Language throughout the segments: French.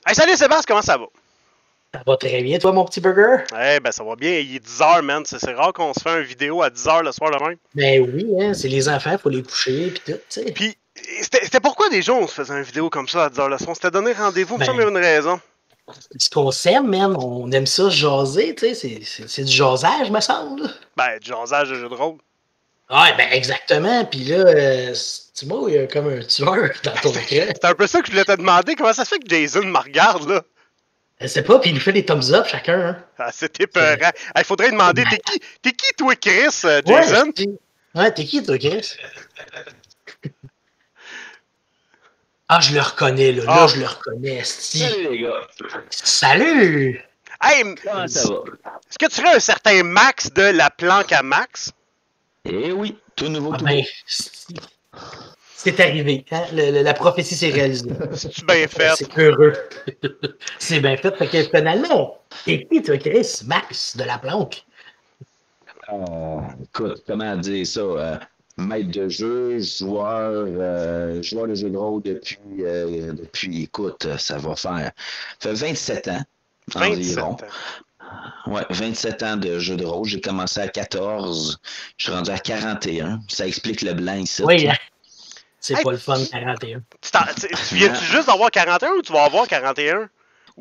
Hey, salut Sébastien, comment ça va? Ça va très bien, toi, mon petit burger? Eh ben ça va bien, il est 10h, man. C'est rare qu'on se fait une vidéo à 10h le soir le même. Ben oui, hein, c'est les enfants, faut les coucher, puis tout, tu sais. Puis, c'était pourquoi déjà on se faisait une vidéo comme ça à 10h le soir? On s'était donné rendez-vous, il me semble qu'il y Ben, avait une raison. ce qu'on s'aime, man, on aime ça jaser, tu sais, c'est du jasage, me semble. Ben, du jasage de jeu de rôle. Ouais, ben exactement, puis là, tu vois, il y a comme un tueur dans ton écran. C'est un peu ça que je voulais te demander. Comment ça se fait que Jason me regarde, là? Je sais pas, puis il nous fait des thumbs up chacun, hein. Ah, c'est épeurant. Il faudrait demander, t'es qui toi, Chris, Ouais, Jason? ouais, t'es qui, toi, Chris? Ah, je le reconnais, là, Ah, je le reconnais, esti. Salut les gars, Salut! hey, comment ça va? est-ce que tu serais un certain Max de la planque à Max? Eh oui, tout nouveau, Ah tout ben, beau. c'est arrivé, hein? La prophétie s'est réalisée. C'est-tu bien fait? C'est heureux. C'est bien fait. Fait que finalement, t'es qui, toi, Chris? Max de la planque. Écoute, comment dire ça? Maître de jeu, joueur de jeu de rôle depuis, écoute, ça fait 27 ans 27 environ. ans. Ouais, 27 ans de jeu de rôle. J'ai commencé à 14, je suis rendu à 41. Ça explique le blanc ici. Oui, hein? C'est Hey, pas le fun, 41. tu viens-tu juste d'avoir 41 ou tu vas avoir 41?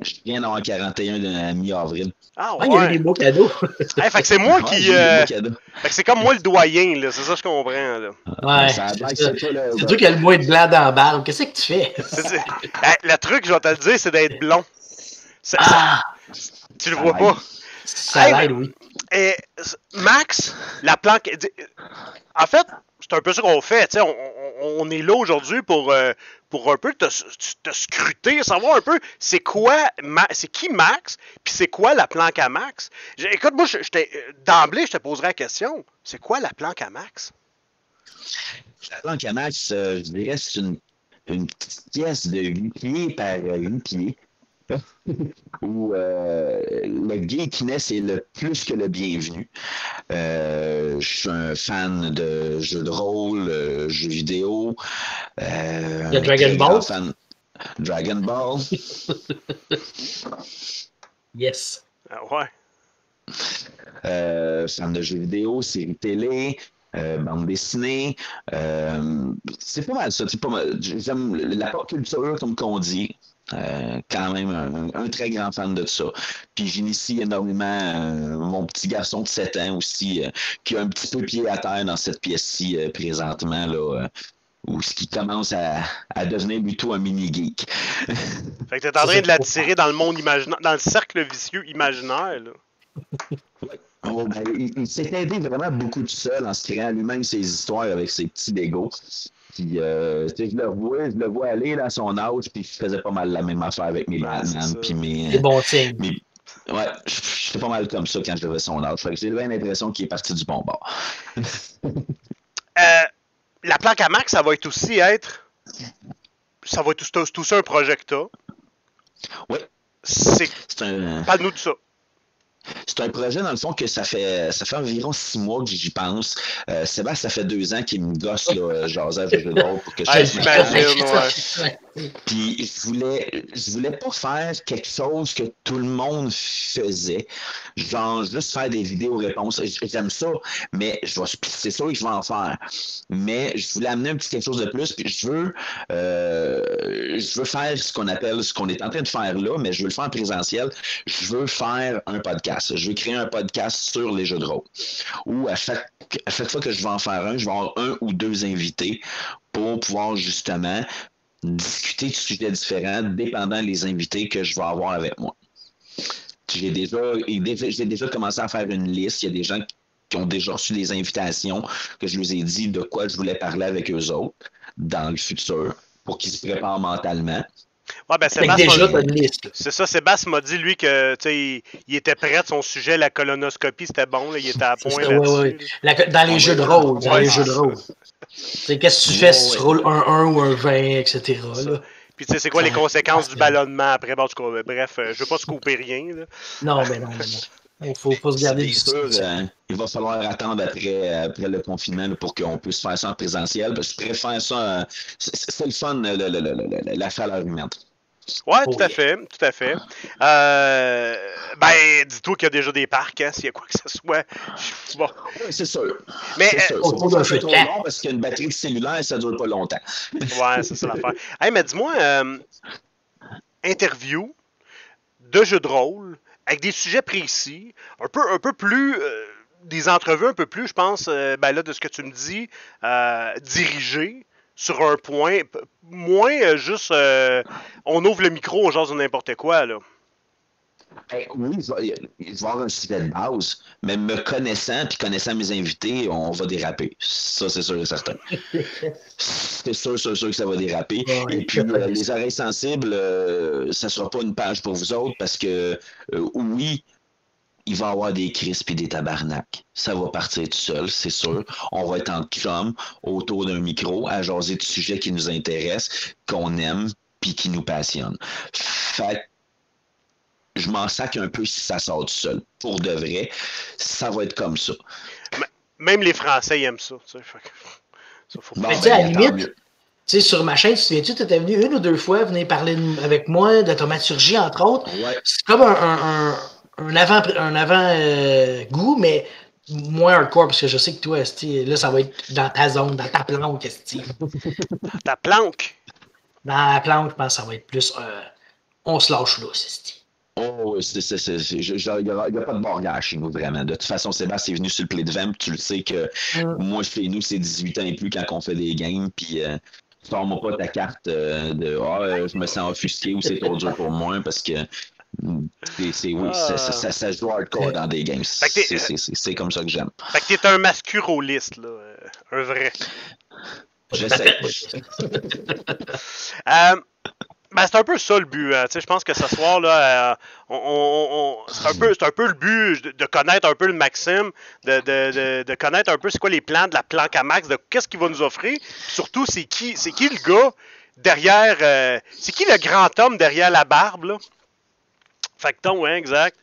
Je viens d'avoir 41 de mi-avril. Ah Ah, il y a eu des ouais. beaux cadeaux. Hey, fait que c'est moi Ouais, qui. j'ai eu des beaux cadeaux. Fait que c'est comme moi le doyen, là. C'est ça que je comprends, là. Ouais, Ça a l'air que c'est ça. c'est toi le C'est toi qui as le moins de blanc dans la barbe. Qu'est-ce que tu fais? Hey, le truc, je vais te le dire, c'est d'être blond. Ah, Tu le vois pas. ça Hey, l'aide, oui. eh, Max, la planque. En fait, c'est un peu ça qu'on fait. Tu sais, on est là aujourd'hui pour un peu te scruter, savoir un peu c'est quoi, c'est qui Max, puis c'est quoi la planque à Max. Écoute, moi, d'emblée, je te poserai la question. C'est quoi la planque à Max? La planque à max, je dirais, c'est une petite pièce de 8 pieds par 8 pieds où le geekiness est le plus que le bienvenu. Je suis un fan de jeux de rôle, jeux vidéo, Le un Dragon très grand Ball? fan Dragon Ball, Yes. Ah, ouais. fan de jeux vidéo, séries télé, bande dessinée. C'est pas mal ça. C'est pas mal. J'aime la pop culture, comme qu'on dit. Quand même un très grand fan de ça. Puis j'initie énormément mon petit garçon de 7 ans aussi, qui a un petit peu pied à terre dans cette pièce-ci présentement, là, où ce qui commence à devenir plutôt un mini-geek. Fait que t'es en C'est train ça de qu'il faut l'attirer faire. dans le monde imaginaire, dans le cercle vicieux imaginaire, là. Ouais. Oh, ben, il s'est aidé vraiment beaucoup tout seul en se créant lui-même ses histoires avec ses petits Legos. Puis, tu sais, je le vois aller là, à son âge, puis je faisais pas mal la même affaire avec mes Ben, c'est Batman, ça. puis C'est bon signe. ouais, j'étais pas mal comme ça quand j'avais son âge. Fait que j'ai bien l'impression qu'il est parti du bon bord. Euh, la planque à Max, ça va être aussi être. Ça va être tout ça un projet que t'as. Oui, C'est. c'est un, Parle-nous de ça. c'est un projet, dans le fond, que ça fait environ 6 mois que j'y pense. Sébastien, ça fait 2 ans qu'il me gosse, là, jasage de jeu de rôle pour que je Ah, fasse ma page. j'imagine, ouais. Puis je voulais pas faire quelque chose que tout le monde faisait, genre juste faire des vidéos réponses. J'aime ça, mais c'est sûr que je vais en faire. Mais je voulais amener un petit quelque chose de plus. Puis je veux faire ce qu'on est en train de faire là, mais je veux le faire en présentiel. Je veux faire un podcast. Je veux créer un podcast sur les jeux de rôle. Où à chaque fois que je vais en faire un, je vais avoir un ou deux invités pour pouvoir justement discuter de sujets différents, dépendant des invités que je vais avoir avec moi. J'ai déjà commencé à faire une liste. Il y a des gens qui ont déjà reçu des invitations que je leur ai dit de quoi je voulais parler avec eux autres dans le futur pour qu'ils se préparent mentalement. Ouais, ben, Fait que déjà, t'as une liste. C'est ça, Sébastien m'a dit, lui, que, tu sais, il était prêt, son sujet, la colonoscopie, c'était bon, là, il était à C'est point ça, ouais. là-dessus. Dans les jeux de rôle, dans Ouais, les c'est jeux de ça. rôle. C'est qu'est-ce que tu fais si tu Ouais, roules un 1 ou un 20, etc. Ça. Là. Puis, tu sais, c'est quoi Ça, les conséquences du ça- ballonnement après? Bon, en tout cas, bref, je veux pas se couper rien, là. Non, mais non, mais non. Il faut se c'est garder bien du sûr, style. il va falloir attendre après le confinement là, pour qu'on puisse faire ça en présentiel. Parce que je préfère ça. C'est le fun, la chaleur humaine. Ouais, Oh, tout à fait, tout à fait. Ben, dis-toi qu'il y a déjà des parcs, hein, s'il y a quoi que ce soit. Bon. Oui, c'est sûr. Mais, C'est sûr. C'est autour pas d'un que feu c'est de trop camp. long parce qu'une batterie de cellulaire, ça dure pas longtemps. ouais, c'est ça l'affaire. Hey, mais dis-moi, interview de jeux de rôle, avec des sujets précis, un peu plus, des entrevues un peu plus, je pense, ben là, de ce que tu me dis, dirigées sur un point, moins juste, on ouvre le micro, on jase de n'importe quoi, là. Oui, il va y avoir un sujet de base, mais me connaissant puis connaissant mes invités, on va déraper. Ça, c'est sûr et certain. C'est sûr que ça va déraper. Ouais, Et puis, les oreilles sensibles, ça sera pas une page pour vous autres parce que, oui, il va y avoir des crises et des tabarnaks. Ça va partir tout seul, c'est sûr. On va être en chum autour d'un micro à jaser de sujets qui nous intéressent, qu'on aime puis qui nous passionnent. Fait je m'en sac un peu si ça sort tout seul. Pour de vrai, ça va être comme ça. Même les Français ils aiment ça, tu sais. Ça, faut Bon, Mais tu sais, à la tant limite, mieux. tu sais, sur ma chaîne, tu te souviens-tu, tu étais venu une ou deux fois venir parler avec moi de thaumaturgie, entre autres. Ouais. C'est comme un avant-goût, mais moins hardcore, parce que je sais que toi, esti, là, ça va être dans ta zone, dans ta planque, esti. Ta planque. Dans la planque, je pense que ça va être plus on se lâche là, esti. Oh, il n'y a pas de barrière chez nous, vraiment. De toute façon, Sébastien est venu sur le play de vent, puis tu le sais que moi, chez nous, c'est 18 ans et plus quand on fait des games, puis sors-moi pas ta carte je me sens offusqué ou c'est trop dur pour moi, parce que ça se joue hardcore dans des games. C'est comme ça que j'aime. Fait que t'es un mascuroliste, là. Un vrai. J'essaie. Ben, c'est un peu ça le but. Tu sais, je pense que ce soir, là, c'est un peu le but de connaître un peu le Maxime, de connaître un peu c'est quoi les plans de la planque à Max, de qu'est-ce qu'il va nous offrir. Surtout, c'est qui le gars derrière. C'est qui le grand homme derrière la barbe, là? Facton, ouais, exact.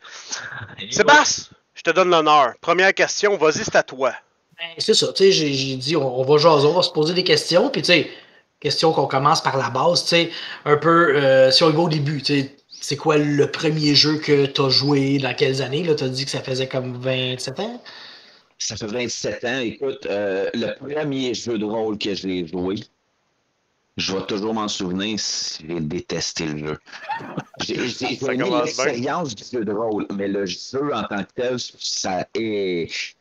Sébastien, je te donne l'honneur. Première question, vas-y, c'est à toi. Ben, c'est ça, tu sais, j'ai dit, on va jaser, on va se poser des questions, puis tu sais, question qu'on commence par la base, tu sais, un peu, si on y va au début, tu sais, c'est quoi le premier jeu que tu as joué, dans quelles années, là, tu as dit que ça faisait comme 27 ans? Ça fait 27 ans. Écoute, le premier jeu de rôle que j'ai joué, je vais toujours m'en souvenir, j'ai détesté le jeu. J'ai aimé l'expérience du jeu de rôle, mais le jeu en tant que tel, ça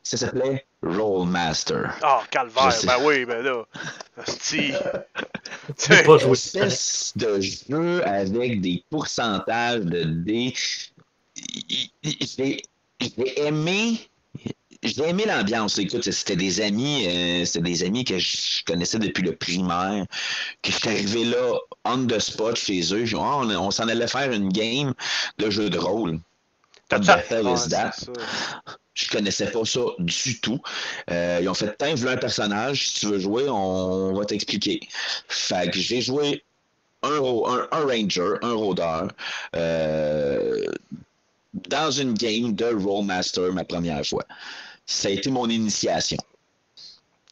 s'appelait Rollmaster. Ah, calvaire, ben oui, ben là. C'est pas joué. Une espèce de jeu avec des pourcentages de dés. J'ai aimé. J'ai aimé l'ambiance. Écoute, c'était des amis que je connaissais depuis le primaire, que je suis arrivé là, on the spot chez eux. On s'en allait faire une game de jeu de rôle. Pas de Battle is that. Je connaissais pas ça du tout. Ils ont fait, tiens, voilà un personnage, si tu veux jouer, on va t'expliquer. Fait que j'ai joué un ranger, un rôdeur, dans une game de Rollmaster ma première fois. Ça a été mon initiation.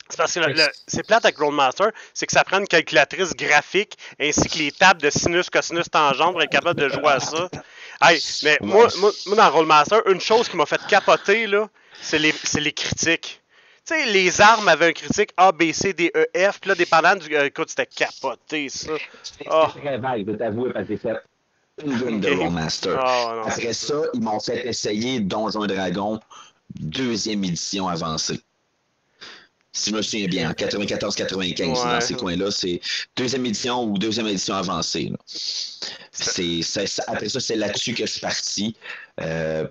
C'est parce que c'est plate avec Rollmaster, c'est que ça prend une calculatrice graphique ainsi que les tables de sinus, cosinus, tangente pour être capable de jouer à ça. Hey, mais moi, dans Rollmaster, une chose qui m'a fait capoter, là, c'est les critiques. Tu sais, les armes avaient un critique A, B, C, D, E, F, puis là, dépendant du... Écoute, c'était capoté, ça. C'était très vague de t'avouer parce que j'ai fait une game de Rollmaster. Après ça, ils m'ont fait essayer Donjons et Dragons 2e édition avancée. Si je me souviens bien, en 94-95, dans ces coins-là, c'est 2e édition ou 2e édition avancée. Après ça, c'est là-dessus que je suis parti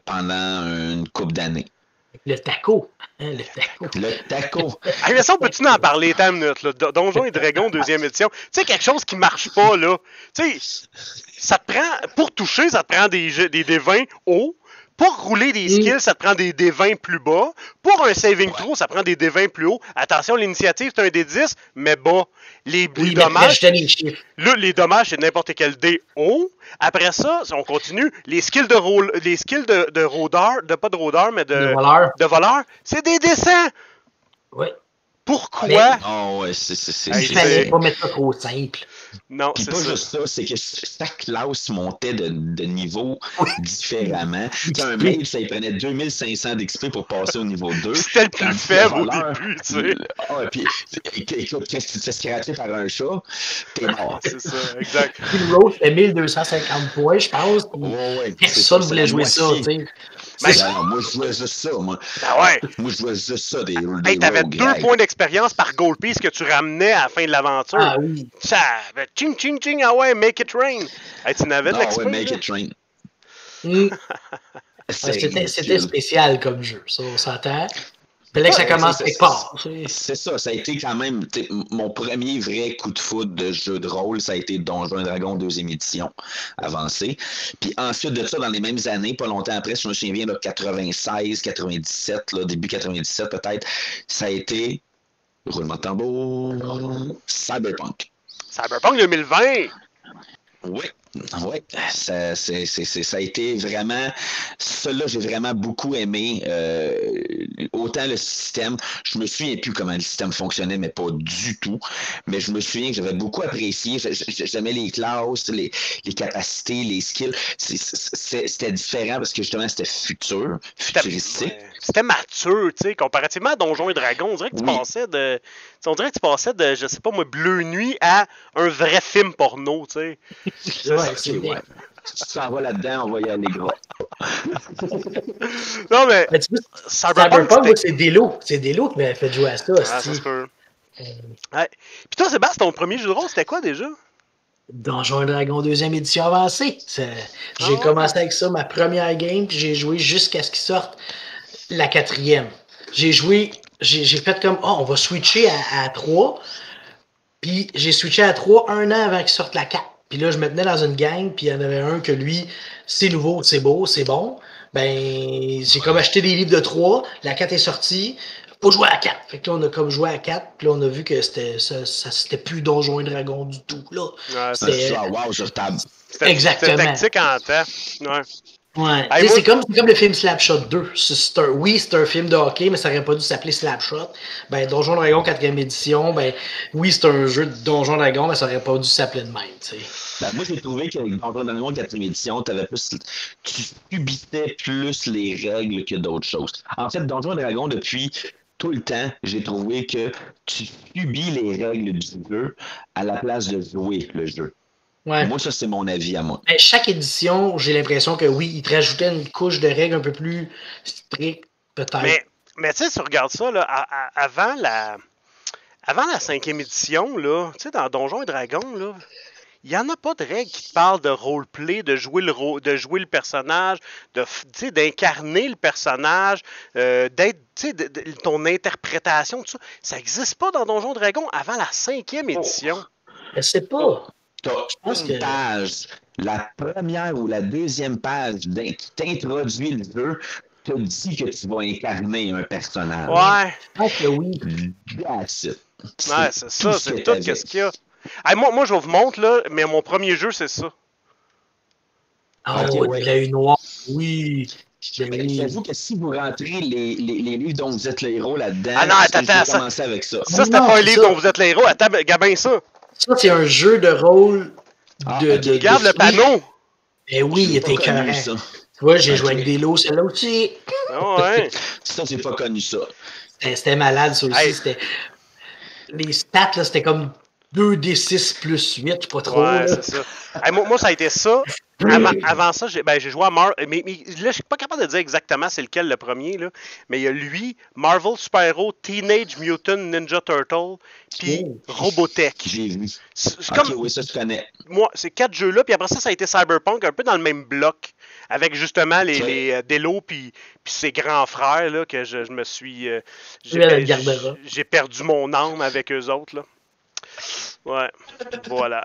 pendant une couple d'années. Le taco. Hein, le taco. Mais ça, peux-tu en parler, ta minute, là? Donjons et Dragons, 2e édition. Tu sais, quelque chose qui marche pas, là. Tu sais, ça te prend, pour toucher, ça te prend des D20 hauts. Pour rouler des skills, ça te prend des D20 plus bas. Pour un saving throw, ça prend des D20 plus haut. Attention, l'initiative, c'est un D10, mais bas. Les dommages, les dommages, c'est n'importe quel D haut. Après ça, si on continue, les skills de rôdeur, pas de rôdeur, mais de voleur, c'est des D100. Oui. Pourquoi? Oh, ouais, c'est. Il fallait pas mettre ça trop simple. Non, Puis c'est pas ça. juste ça, c'est que chaque classe montait de niveau Oui. différemment. Tu sais, un mage, ça il prenait 2500 d'XP pour passer au niveau 2. C'était le plus Tandis que faible au voleur, début, tu sais. puis écoute, qu'est-ce que tu te fais scratcher par un chat? T'es mort. C'est ça, exact. Puis le Road, c'était 1250 points, je pense. Puis Ouais, personne c'est voulait la jouer ça, moitié. tu sais. Non, moi, je jouais juste ça, moi. Ben ouais. Moi, je jouais juste ça, des Hey, t'avais rogues. 2 points d'expérience par gold piece que tu ramenais à la fin de l'aventure. Ah oui. Ça, ching, ching, ching, ah ouais, make it rain. Hey, tu n'avais de Ah l'expérience. ouais, make it rain. Mm. C'est C'était ridicule. spécial comme jeu, ça, on s'entend. Fallait que ça Ouais, commence c'est- quelque part. C'est ça, ça a été quand même mon premier vrai coup de foudre de jeu de rôle, ça a été Donjons et Dragons 2e édition avancée. Puis ensuite de ça, dans les mêmes années, pas longtemps après, si je me souviens, là, 96, 97, là, début 97 peut-être, ça a été, roulement de tambour, Cyberpunk. Cyberpunk 2020. Oui, oui, ça a été vraiment, ça là, j'ai vraiment beaucoup aimé, autant le système, je me souviens plus comment le système fonctionnait, mais pas du tout, mais je me souviens que j'avais beaucoup apprécié, j'aimais les classes, les capacités, les skills, c'était différent parce que justement c'était futuristique. Ouais. C'était mature, tu sais, comparativement à Donjons et Dragons. On dirait que tu Oui. passais de. On dirait que tu passais de, je sais pas moi, Bleu Nuit à un vrai film porno, tu sais. Ouais, Ok, c'est ouais. Si tu t'en vas là-dedans, on va y aller gros. Non, mais Mais tu vois, Cyberpunk, Cyberpunk, moi, c'est Delo. C'est Delo qui m'avait fait jouer à ça. Ah, ça se hostie. peut. Ouais. Puis toi, Sébastien, ton premier jeu de rôle, c'était quoi déjà? Donjons et Dragons 2e édition avancée. J'ai ouais. commencé avec ça, ma première game, puis j'ai joué jusqu'à ce qu'il sorte la 4e. J'ai joué, j'ai fait comme, on va switcher à 3. Puis j'ai switché à 3 un an avant qu'il sorte la 4. Puis là, je me tenais dans une gang, puis il y en avait un que lui, c'est nouveau, c'est beau, c'est bon. Ben, j'ai comme acheté des livres de 3, la 4 est sortie, faut jouer à 4. Fait que là, on a comme joué à 4, puis là, on a vu que c'était plus Donjons et Dragons du tout, là. Ouais, C'était- Ah, wow, sur table. Exactement. C'était tactique en temps. Ouais. Ouais. Hey, Tu sais, moi- c'est comme le film Slapshot 2. Oui, c'est un film de hockey, mais ça aurait pas dû s'appeler Slapshot. Ben, Donjon Dragon 4e édition, ben, oui, c'est un jeu de Donjon Dragon, mais ça aurait pas dû s'appeler de même, tu sais. Ben, moi, j'ai trouvé qu'avec Donjons et Dragons 4e édition, tu subissais plus les règles que d'autres choses. En fait, Donjons et Dragons, depuis tout le temps, j'ai trouvé que tu subis les règles du jeu à la place de jouer le jeu. Ouais. Moi, ça, c'est mon avis à moi. Ben, chaque édition, j'ai l'impression que oui, ils te rajoutaient une couche de règles un peu plus strictes, peut-être. Mais tu sais, si tu regardes ça, là, avant la 5e édition, là, tu sais, dans Donjons et Dragons, là, il n'y en a pas de règles qui te parlent de roleplay, de jouer le personnage, d'incarner le personnage, d'être, tu sais, ton interprétation, tout ça. Ça n'existe pas dans Donjons et Dragons avant la 5e édition. Je sais pas. Tu pense as que- une page, la première ou la deuxième page qui t'introduit le jeu, te dit que tu vas incarner un personnage. Ouais, Je pense que oui. That's it. ouais, c'est ça, ce c'est que tout t'avais. ce qu'il y a. Hey, moi, je vous montre, là, mais mon premier jeu, c'est ça. Ah Ok. ouais, la U noire, oui. Ben Mais oui. j'avoue que si vous rentrez les livres dont vous êtes le héros là-dedans, Ah non, attends, je vais ça- commencer avec ça. Ça, c'était Non, pas un c'est livre ça. dont vous êtes les héros. Attends, Gabin, ça. Ça, c'est un jeu de rôle Ah, de. ok. de Regarde le de- panneau. Ben oui, il J'ai pas était connu écœurant. ça. Tu vois, j'ai Ok. joué avec des lots, celle-là aussi. Ah ouais. Ça, j'ai pas connu ça. C'était malade, ça aussi. Hey. C'était... Les stats, là, c'était comme 2d6 plus 8, je sais pas trop. Ouais, là. c'est ça. Hey, moi, ça a été ça. Avant ça, j'ai joué à mais là, je suis pas capable de dire exactement c'est lequel le premier, là. Mais il y a lui, Marvel Super Hero, Teenage Mutant Ninja Turtle, puis Oh. Robotech. J'ai vu. C'est Ok, comme, oui, ça, je connais. moi, ces 4 jeux-là, puis après ça, ça a été Cyberpunk, un peu dans le même bloc, avec justement les Delo puis ses grands frères, là, que je me suis... Oui, elle le gardera. j'ai perdu mon âme avec eux autres, là. Ouais, voilà.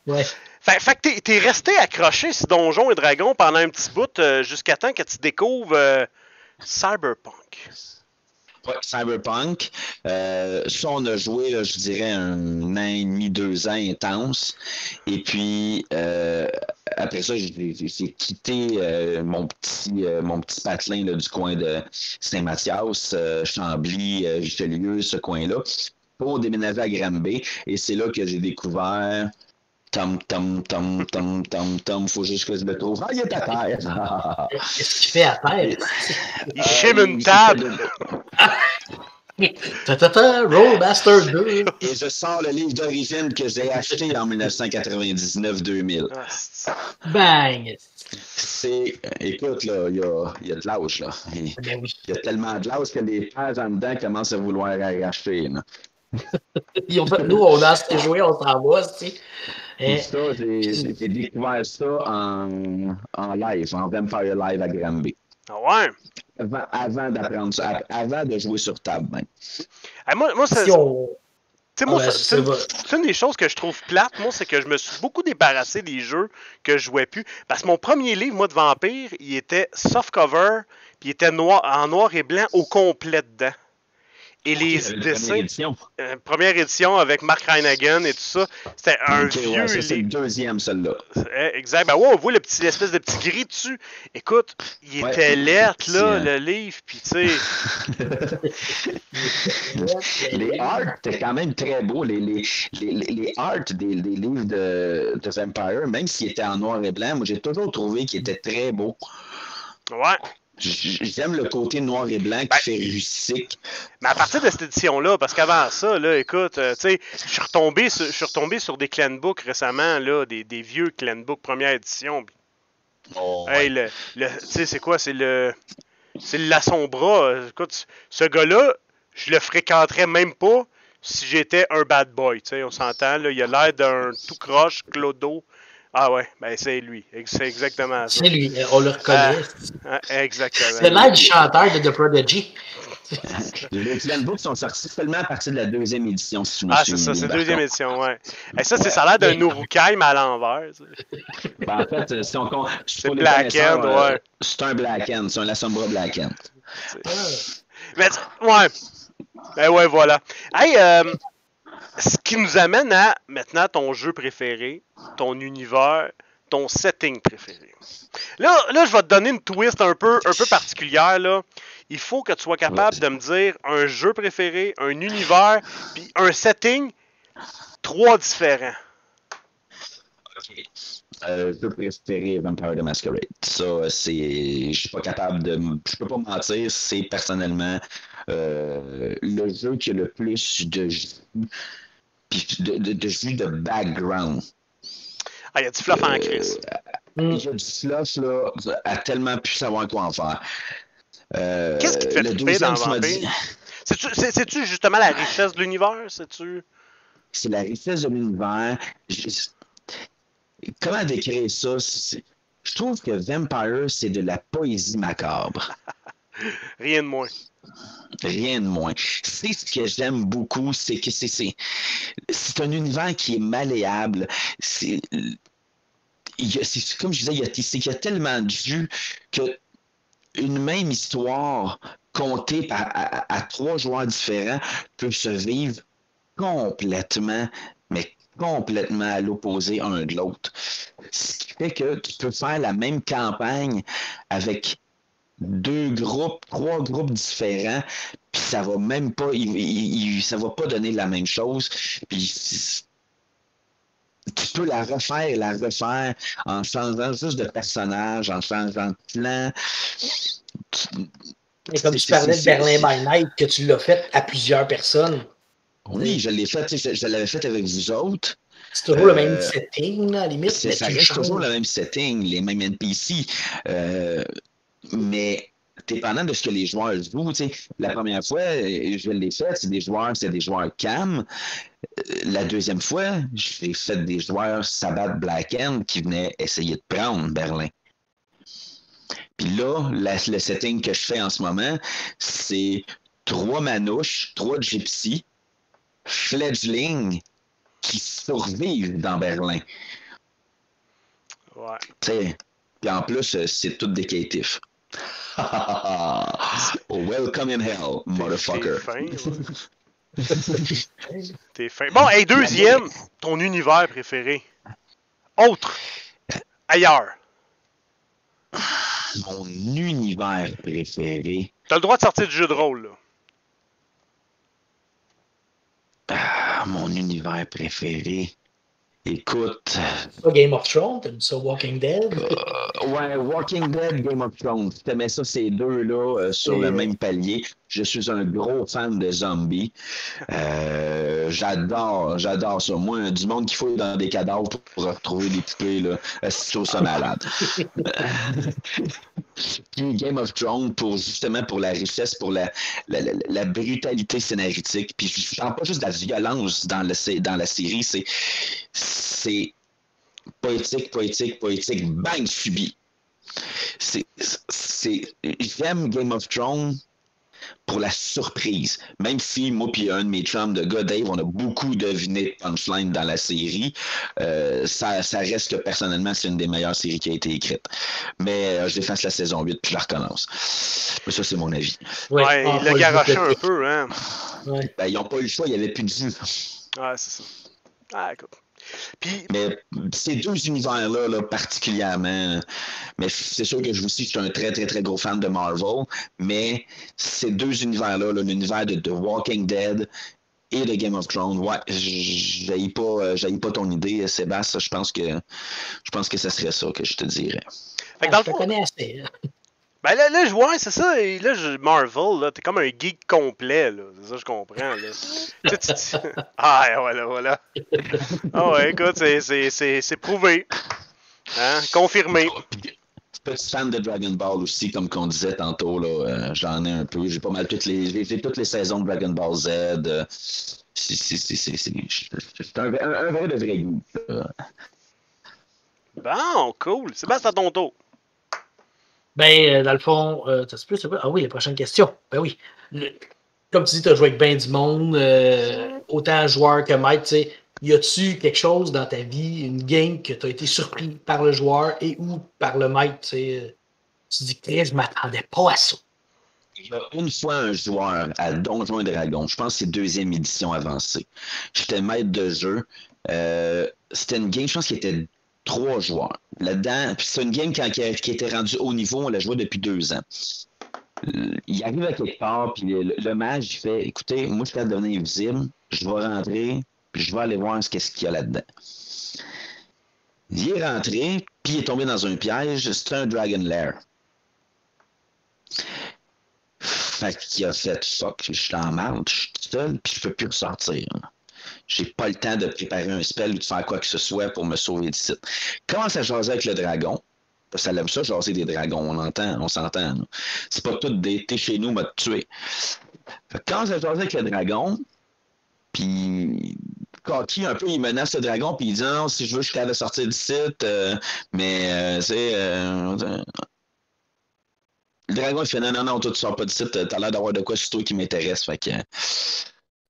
Ouais. Fait que t'es resté accroché sur Donjons et Dragons pendant un petit bout jusqu'à temps que tu découvres Cyberpunk. Ouais, Cyberpunk. Ça, on a joué, là, je dirais, 1 an et demi, 2 ans intense. Et puis, après ça, j'ai quitté mon petit patelin là, du coin de Saint-Mathias, Chambly, Richelieu, ce coin-là, pour déménager à Granby. Et c'est là que j'ai découvert Tom, faut juste que je le trouve. Ah, il est à terre! Qu'est-ce qu'il fait à terre? Il chime une table! Rollmaster 2! Et je sors le livre d'origine que j'ai acheté en 1999-2000. Bang! Écoute, là, il y a de l'âge, là. Ben oui. Il y a tellement de l'âge que les pages en dedans commencent à vouloir arracher, là. Nous, on a assez joué, on s'en va, tu sais. Et ça, j'ai découvert ça en live, en Vampire Live à Granby. Ah ouais? Avant d'apprendre ça, avant de jouer sur table, même. Moi, c'est... Si on... c'est une des choses que je trouve plate, moi, c'est que je me suis beaucoup débarrassé des jeux que je jouais plus. Parce que mon premier livre, moi, de Vampire, il était softcover, puis il était en noir et blanc au complet dedans. Et les dessins. Première édition avec Mark Reinagen et tout ça. C'était un vieux. Ouais, c'est le deuxième, celle-là. Exact. Ben ouais, on voit l'espèce de petit gris dessus. Écoute, il était lettre, là, le livre. Puis tu sais. Les arts étaient quand même très beaux. Les arts des livres de Vampire, même s'ils étaient en noir et blanc, moi j'ai toujours trouvé qu'ils étaient très beaux. Ouais. J'aime le côté noir et blanc qui fait rustique. Mais à partir de cette édition-là, parce qu'avant ça, là, écoute, tu sais, je suis retombé sur des clan books récemment, là, des vieux clan books première édition. Hey, tu sais, c'est quoi? C'est le Lasombra. Écoute, ce gars-là, je le fréquenterais même pas si j'étais un bad boy. Tu sais, on s'entend, là, il a l'air d'un tout croche, clodo. Ah ouais, ben c'est lui. C'est exactement ça. C'est lui, on le reconnaît. Exactement. C'est l'air du chanteur de The Prodigy. Les clan books sont sortis seulement à partir de la deuxième édition, si je me souviens. C'est ça, c'est la deuxième édition, ouais. Et ça, ça a l'air d'un Urukai, mais à l'envers. Ben, en fait, c'est Black End, ouais. C'est un Black End, c'est un Lasombra Black End. Mais, ouais. Ben ouais, voilà. Hey, ce qui nous amène à, maintenant, ton jeu préféré, ton univers, ton setting préféré. Là, je vais te donner une twist un peu particulière, là. Il faut que tu sois capable de me dire un jeu préféré, un univers, puis un setting, 3 différents. OK. Jeu préféré, Vampire the Masquerade. Ça, c'est... Je suis pas capable de... Je peux pas mentir, c'est personnellement le jeu qui a le plus de jus, de jus de background. Ah, il y a du fluff en crise. Il y a du fluff, là, à tellement pu savoir quoi en faire. Qu'est-ce qui te fait triper dans Vampire? C'est-tu justement la richesse de l'univers? C'est la richesse de l'univers. Comment décrire ça? Je trouve que Vampire, c'est de la poésie macabre. Rien de moins. Rien de moins. C'est ce que j'aime beaucoup, c'est que c'est un univers qui est malléable. Comme je disais, il y a tellement de jus que une même histoire contée à 3 joueurs différents peut se vivre complètement, mais complètement à l'opposé un de l'autre. Ce qui fait que tu peux faire la même campagne avec 2 groupes, 3 groupes différents, puis ça va même pas, ça va pas donner la même chose. Puis tu peux la refaire en changeant juste de personnage, en changeant de plan. Et comme tu parlais de Berlin by Night, que tu l'as fait à plusieurs personnes. Oui, je l'ai fait, je l'avais fait avec vous autres. C'est toujours le même setting, à la limite. Ça reste toujours le même setting, les mêmes NPC. Mais dépendant de ce que les joueurs jouent, la première fois, je l'ai fait, c'est des joueurs cam. La deuxième fois, j'ai fait des joueurs Sabbath Black End qui venaient essayer de prendre Berlin. Puis là, le setting que je fais en ce moment, c'est 3 manouches, 3 gypsies, fledgling qui survivent dans Berlin. Ouais. Puis en plus, c'est tout des caïtifs. Welcome in hell, motherfucker. T'es fin. Bon, et deuxième, ton univers préféré. Autre. Ailleurs. Mon univers préféré. T'as le droit de sortir du jeu de rôle, là. Mon univers préféré. Écoute. Pas Game of Thrones, t'aimes ça Walking Dead? Ouais, Walking Dead, Game of Thrones. Je te mets ça, ces deux-là, sur le même palier. Je suis un gros fan de zombies. J'adore ça. Moi, du monde qui fouille dans des cadavres pour retrouver des poupées, là, c'est toujours ça malade. Puis Game of Thrones, justement pour la richesse, pour la brutalité scénaristique. Puis je ne parle pas juste de la violence dans la série, c'est poétique, poétique, poétique, bang, subi. J'aime Game of Thrones pour la surprise. Même si moi et un de mes chums de gars, Dave, on a beaucoup deviné de punchline dans la série, ça reste que personnellement, c'est une des meilleures séries qui a été écrite. Mais je défasse la saison 8 puis je la recommence. Mais ça, c'est mon avis. Ouais, il l'a garoché un peu, hein. Ouais. Ben, ils n'ont pas eu le choix, il n'y avait plus de vue. Ouais, c'est ça. Ah, écoute. Puis... Mais ces deux univers-là, là, particulièrement, mais c'est sûr que je vous dis que je suis un très, très, très gros fan de Marvel, mais ces deux univers-là, là, l'univers de The Walking Dead et de Game of Thrones, ouais, j'haïs pas ton idée, Sébastien, je pense que ça serait ça que je te dirais. Fait que dans Je te connais assez. Ben là, je vois, c'est ça. Et là, Marvel, là, t'es comme un geek complet, là. C'est ça, je comprends, là. Ah, voilà. Ah ouais, écoute, c'est prouvé. Hein? Confirmé. Petit fan de Dragon Ball aussi, comme qu'on disait tantôt, là, j'en ai un peu. J'ai pas mal j'ai toutes les saisons de Dragon Ball Z. C'est un vrai de vrai goût. Bon, cool. Sébastien, à ton tour. Ben, dans le fond, ah oui, la prochaine question. Ben oui. Comme tu dis, tu as joué avec bien du monde, autant joueur que maître, tu sais. Y a-tu quelque chose dans ta vie, une game que tu as été surpris par le joueur et ou par le maître, tu sais? Tu dis que je m'attendais pas à ça. Il y a une fois un joueur à Donjons et Dragons, je pense que c'est deuxième édition avancée. J'étais maître de jeu. C'était une game, je pense qu'il était 3 joueurs. Là-dedans, puis c'est une game qui était rendue haut niveau, on l'a joué depuis 2 ans. Il arrive à quelque part, puis le mage, il fait écoutez, moi, je suis à devenir invisible, je vais rentrer, puis je vais aller voir qu'est-ce qu'il y a là-dedans. Il est rentré, puis il est tombé dans un piège, c'était un Dragon Lair. Fait qu'il a fait fuck, je suis en marde, je suis tout seul, puis je peux plus ressortir. J'ai pas le temps de préparer un spell ou de faire quoi que ce soit pour me sauver du site. Commence à jaser avec le dragon. Ça aime ça, jaser des dragons. On s'entend. Là. C'est pas tout des t'es chez nous, m'a tué. Commence à jaser avec le dragon, puis cocky un peu, il menace le dragon, puis il dit non, si je veux, je suis capable de sortir du site, mais le dragon, il fait non, toi, tu sors pas du site, t'as l'air d'avoir de quoi sur toi qui m'intéresse. Fait que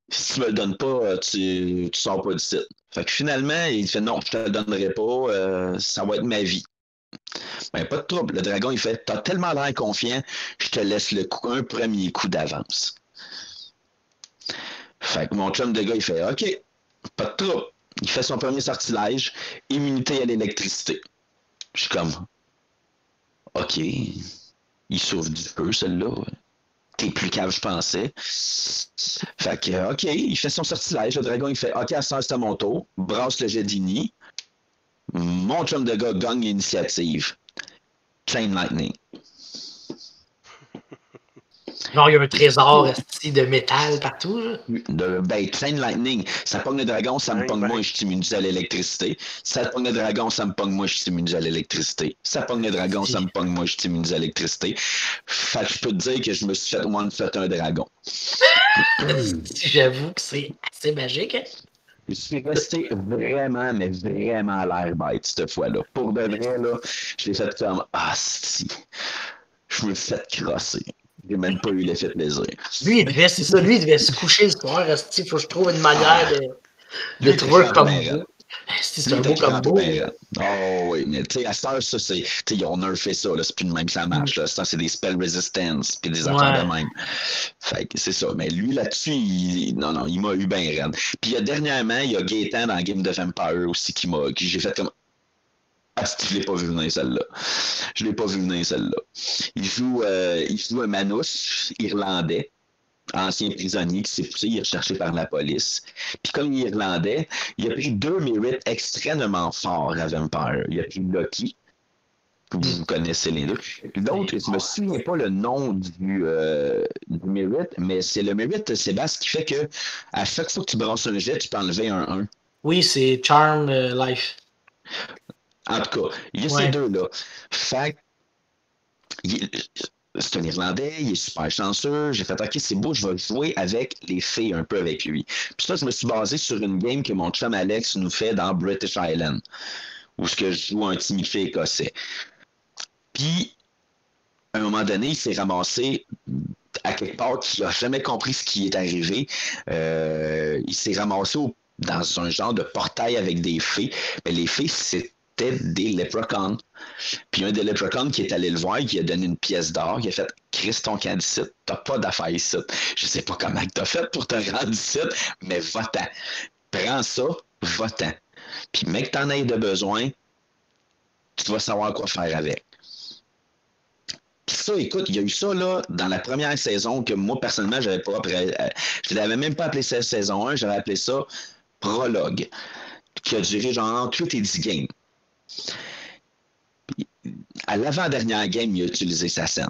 si tu me le donnes pas, tu sors pas du site. Fait que finalement, il fait non, je te le donnerai pas, ça va être ma vie. Ben, pas de trouble. Le dragon, il fait t'as tellement l'air confiant, je te laisse un premier coup d'avance. Fait que mon chum de gars, il fait OK, pas de trouble. Il fait son premier sortilège, immunité à l'électricité. Je suis comme OK. Il sauve du feu, celle-là. T'es plus cave, je pensais. Fait que, OK, il fait son sortilège. Le dragon, il fait OK, à ça, c'est à mon tour. Brasse le jet d'ini. Mon chum de gars gagne l'initiative. Chain Lightning. Genre, il y a un trésor de métal partout, là. Ben, Chain Lightning, ça pogne le dragon, ça me pogne moi, je suis immunisé à l'électricité. Ça pogne le dragon, ça me pogne moi, je suis immunisé à l'électricité. Ça pogne le dragon, ça me pogne moi, je suis immunisé à l'électricité. Fait que je peux te dire que je me suis fait one-shot un dragon. J'avoue que c'est assez magique, hein? Je suis resté vraiment, mais vraiment à l'air bête cette fois-là. Pour de vrai, là, je l'ai fait comme si. Je me suis fait crosser. J'ai même pas eu l'effet de plaisir. Lui, il devait se coucher le soir. Il faut que je trouve une manière de trouver un combo. C'est un beau combo. Oh oui, mais tu sais, à cette heure, ça, c'est. Tu sais, on a fait ça, là, c'est plus de même que ça marche. Là. Ça, c'est des spell resistance, puis des affaires de même. Fait que c'est ça. Mais lui, là-dessus, il m'a eu bien raide. Puis dernièrement, il y a Gaétan dans Game of Empire aussi qui j'ai fait comme. Je l'ai pas vu venir celle-là. Il joue un manouche irlandais. ancien prisonnier qui s'est poussé, il est recherché par la police. Puis comme il est irlandais, il a pris 2 mérites extrêmement forts à Vampire. Il a pris Lucky, vous connaissez les deux. L'autre, je me souviens pas le nom du mérite, mais c'est le mérite, Sébastien, qui fait que à chaque fois que tu brasses un jet, tu peux enlever un 1. Oui, c'est Charm Life. En tout cas, il y a ces deux-là. Fait c'est un Irlandais, il est super chanceux. J'ai fait, OK, c'est beau, je vais jouer avec les filles un peu avec lui. Puis ça, je me suis basé sur une game que mon chum Alex nous fait dans British Island, où je joue un Timothy écossais. Puis, à un moment donné, il s'est ramassé à quelque part qui n'a jamais compris ce qui est arrivé. Il s'est ramassé dans un genre de portail avec des fées. Mais les fées, c'était des leprechauns. Puis un des leprechauns qui est allé le voir, qui a donné une pièce d'or, il a fait « Chris, ton camp d'ici, t'as pas d'affaires ici. Je sais pas comment t'as fait pour te rendre ici, mais va-t'en. Prends ça, va-t'en. Puis mec, t'en aies de besoin, tu vas savoir quoi faire avec. » Puis ça, écoute, il y a eu ça là dans la première saison que moi, personnellement, j'avais pas je l'avais même pas appelé ça saison 1, j'avais appelé ça prologue, qui a duré genre 8 et 10 games. Puis, à l'avant-dernière game, il a utilisé sa scène.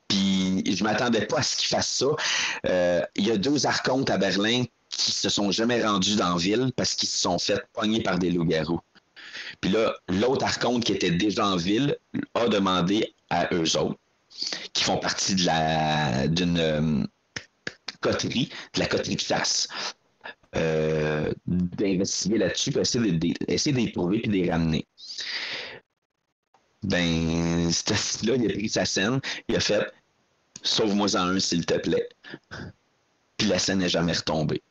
Puis je m'attendais pas à ce qu'il fasse ça. Il y a 2 archontes à Berlin qui se sont jamais rendus dans la ville parce qu'ils se sont fait pogner par des loups-garous. Puis là, l'autre archonte qui était déjà en ville a demandé à eux autres, qui font partie d'une coterie, de la coterie de chasse, d'investiguer là-dessus, pour essayer de les trouver puis de les ramener. Ben, cet là il a pris sa scène, il a fait « Sauve-moi-en un, s'il te plaît. » Puis la scène n'est jamais retombée.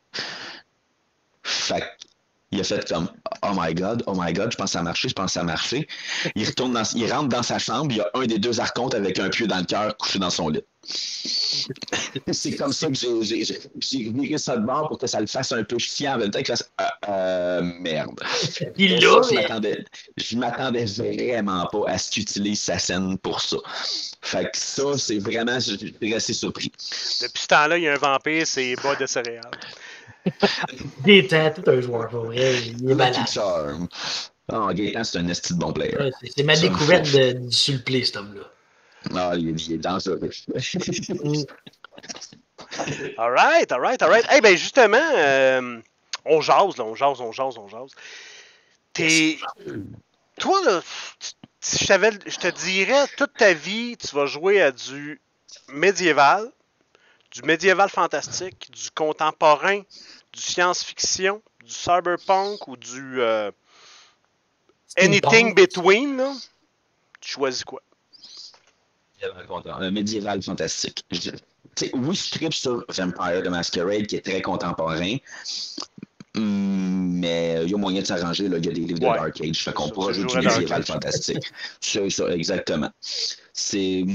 Fait il a fait comme oh my God, je pense que ça a marché. Il rentre dans sa chambre, il y a un des 2 archontes avec un pieu dans le cœur couché dans son lit. C'est comme ça que j'ai viré ça de bord pour que ça le fasse un peu chiant en même temps qu'il fasse merde. Je m'attendais vraiment pas à ce qu'il utilise sa scène pour ça. Fait que ça, c'est vraiment, j'étais assez surpris. Depuis ce temps-là, il y a un vampire, c'est bas de céréales. Gaétan, tout un joueur pour vrai. Il est malade. Gaétan, c'est un esti de bon player. Ouais, c'est ma découverte du supplé, cet homme-là. Ah, il est dangereux. All right. Eh bien, justement, on jase. Toi, là, je te dirais, toute ta vie, tu vas jouer à du médiéval fantastique, du contemporain, du science-fiction, du cyberpunk ou du anything between, là. Tu choisis quoi? Médiéval fantastique. Oui, je tripe sur Vampire the Masquerade qui est très contemporain, mais il y a moyen de s'arranger. Il y a des livres de Dark Age, fait qu'on pourra jouer du médiéval fantastique. C'est ça, exactement. J'ai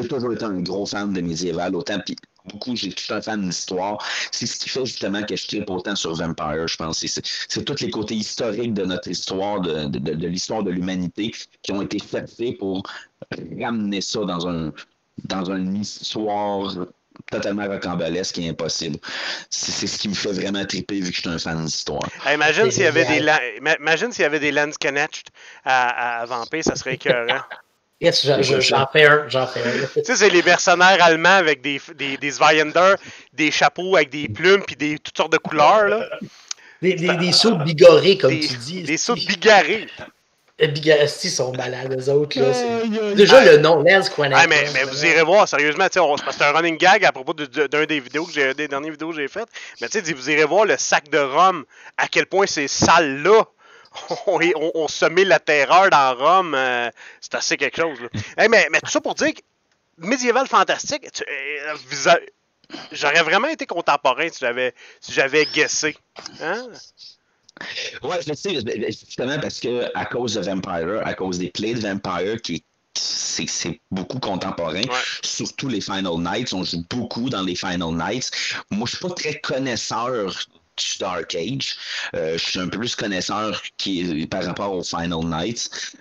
toujours été un gros fan de médiéval, autant puis beaucoup, j'ai tout un fan d'histoire. C'est ce qui fait justement que je tripe autant sur Vampire, je pense. C'est tous les côtés historiques de notre histoire, de l'histoire de l'humanité, qui ont été faits pour ramener ça dans une histoire totalement rocambolesque et impossible. C'est ce qui me fait vraiment triper vu que je suis un fan d'histoire. Imagine s'il y avait des Landsknecht à Vampire, ça serait écœurant. Yes, j'en fais un. Tu sais, c'est les mercenaires allemands avec des Zweihander, des chapeaux avec des plumes puis toutes sortes de couleurs, là. Des sauts bigorés, comme tu dis. Des sauts bigarrés. Bigaresti sont malades, eux autres. Là. Déjà, le nom, Landsknecht. Mais vous irez voir, sérieusement, c'est un running gag à propos d'un des dernières vidéos que j'ai faites. Mais tu sais, vous irez voir le sac de Rome, à quel point ces salles-là on se met la terreur dans Rome, c'est assez quelque chose. Là. Mais tout ça pour dire que médiéval fantastique, j'aurais vraiment été contemporain si j'avais guessé. Hein? Ouais, je le sais, justement parce que à cause de Vampire, à cause des plays de Vampire, c'est beaucoup contemporain. Ouais. Surtout les Final Nights, on joue beaucoup dans les Final Nights. Moi, je suis pas très connaisseur du Dark Age. Je suis un peu plus connaisseur par rapport aux Final Nights.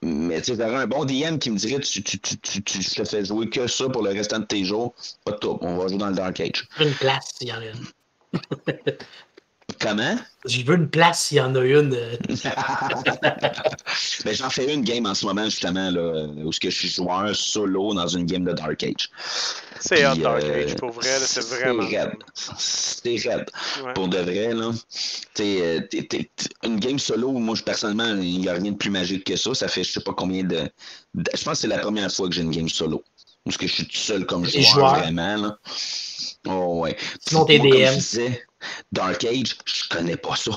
Mais tu sais, j'aurais un bon DM qui me dirait tu te fais jouer que ça pour le restant de tes jours. Pas de tout. On va jouer dans le Dark Age. Une place, s'il y en a une. Comment? Je veux une place s'il y en a une. Ben, j'en fais une game en ce moment, justement, là, où je suis joueur solo dans une game de Dark Age. C'est hot, Dark Age, pour vrai, là, c'est vraiment. C'est raide. Ouais. Pour de vrai, là. Une game solo, moi, personnellement, il n'y a rien de plus magique que ça. Ça fait je sais pas combien de. Je pense que c'est la première fois que j'ai une game solo. Parce que je suis tout seul comme joueur, vraiment, là. Oh, ouais. Sinon, t'es moi, comme DM. je disais, Dark Age, je connais pas ça.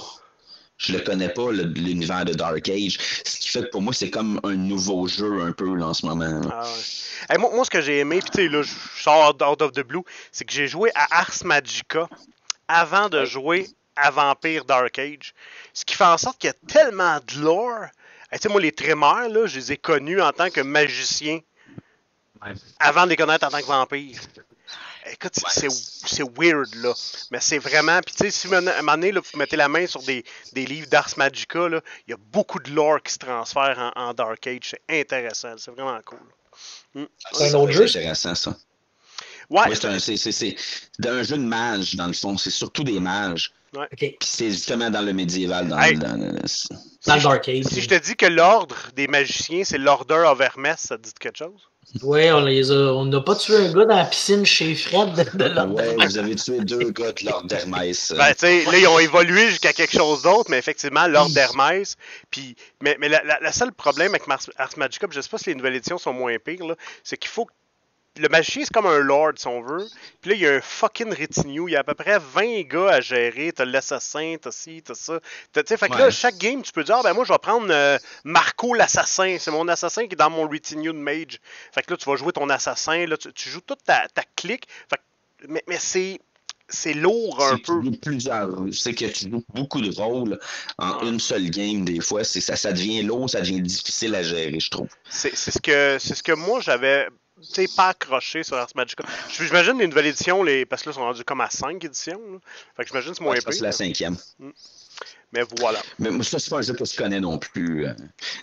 Je le connais pas, l'univers de Dark Age. Ce qui fait que pour moi, c'est comme un nouveau jeu un peu là, en ce moment. Ah ouais. Hey, moi, ce que j'ai aimé, puis tu sais, là, je sors out of the blue, c'est que j'ai joué à Ars Magica avant de jouer à Vampire Dark Age. Ce qui fait en sorte qu'il y a tellement de lore. Hey, tu sais, moi, les Trémères, là, je les ai connus en tant que magicien avant de les connaître en tant que vampire. Écoute, c'est weird, là. Mais c'est vraiment... Puis, tu sais, si à un moment donné, là, vous mettez la main sur des livres d'Ars Magica, là, il y a beaucoup de lore qui se transfère en Dark Age. C'est intéressant. C'est vraiment cool. C'est un autre jeu? C'est intéressant, ça. Ouais. Oui, c'est un jeu de mages, dans le fond. C'est surtout des mages. Ouais. Okay. Puis c'est justement dans le médiéval, dans le Dark Age. Si je te dis que l'ordre des magiciens, c'est l'Order of Hermès, ça te dit quelque chose? Oui, on n'a pas tué un gars dans la piscine chez Fred de l'ordre d'Hermès. Oui, vous avez tué 2 gars de l'ordre d'Hermès. Ben, tu sais, là, ils ont évolué jusqu'à quelque chose d'autre, mais effectivement, l'ordre d'Hermès. Puis, mais la seule problème avec Ars Magica, je sais pas si les nouvelles éditions sont moins pires, là, c'est qu'il faut que le magicien, c'est comme un lord, si on veut. Puis là, il y a un fucking retinue. Il y a à peu près 20 gars à gérer. T'as l'assassin, t'as ci, t'as ça. Fait que là, chaque game, tu peux dire, ben moi, je vais prendre Marco l'assassin. C'est mon assassin qui est dans mon retinue de mage. Fait que là, tu vas jouer ton assassin. Là, tu joues toute ta clique. Fait que, mais c'est lourd un peu. C'est que tu joues beaucoup de rôles en une seule game, des fois. Ça devient lourd, ça devient difficile à gérer, je trouve. C'est ce que moi, j'avais... Tu sais, pas accroché sur Ars Magica. J'imagine les nouvelles éditions, parce que là, ils sont rendus comme à 5 éditions. Là. Fait que j'imagine que c'est moins épais. C'est la 5e. Mais voilà. Mais moi, ça, c'est pas un jeu que je connais non plus.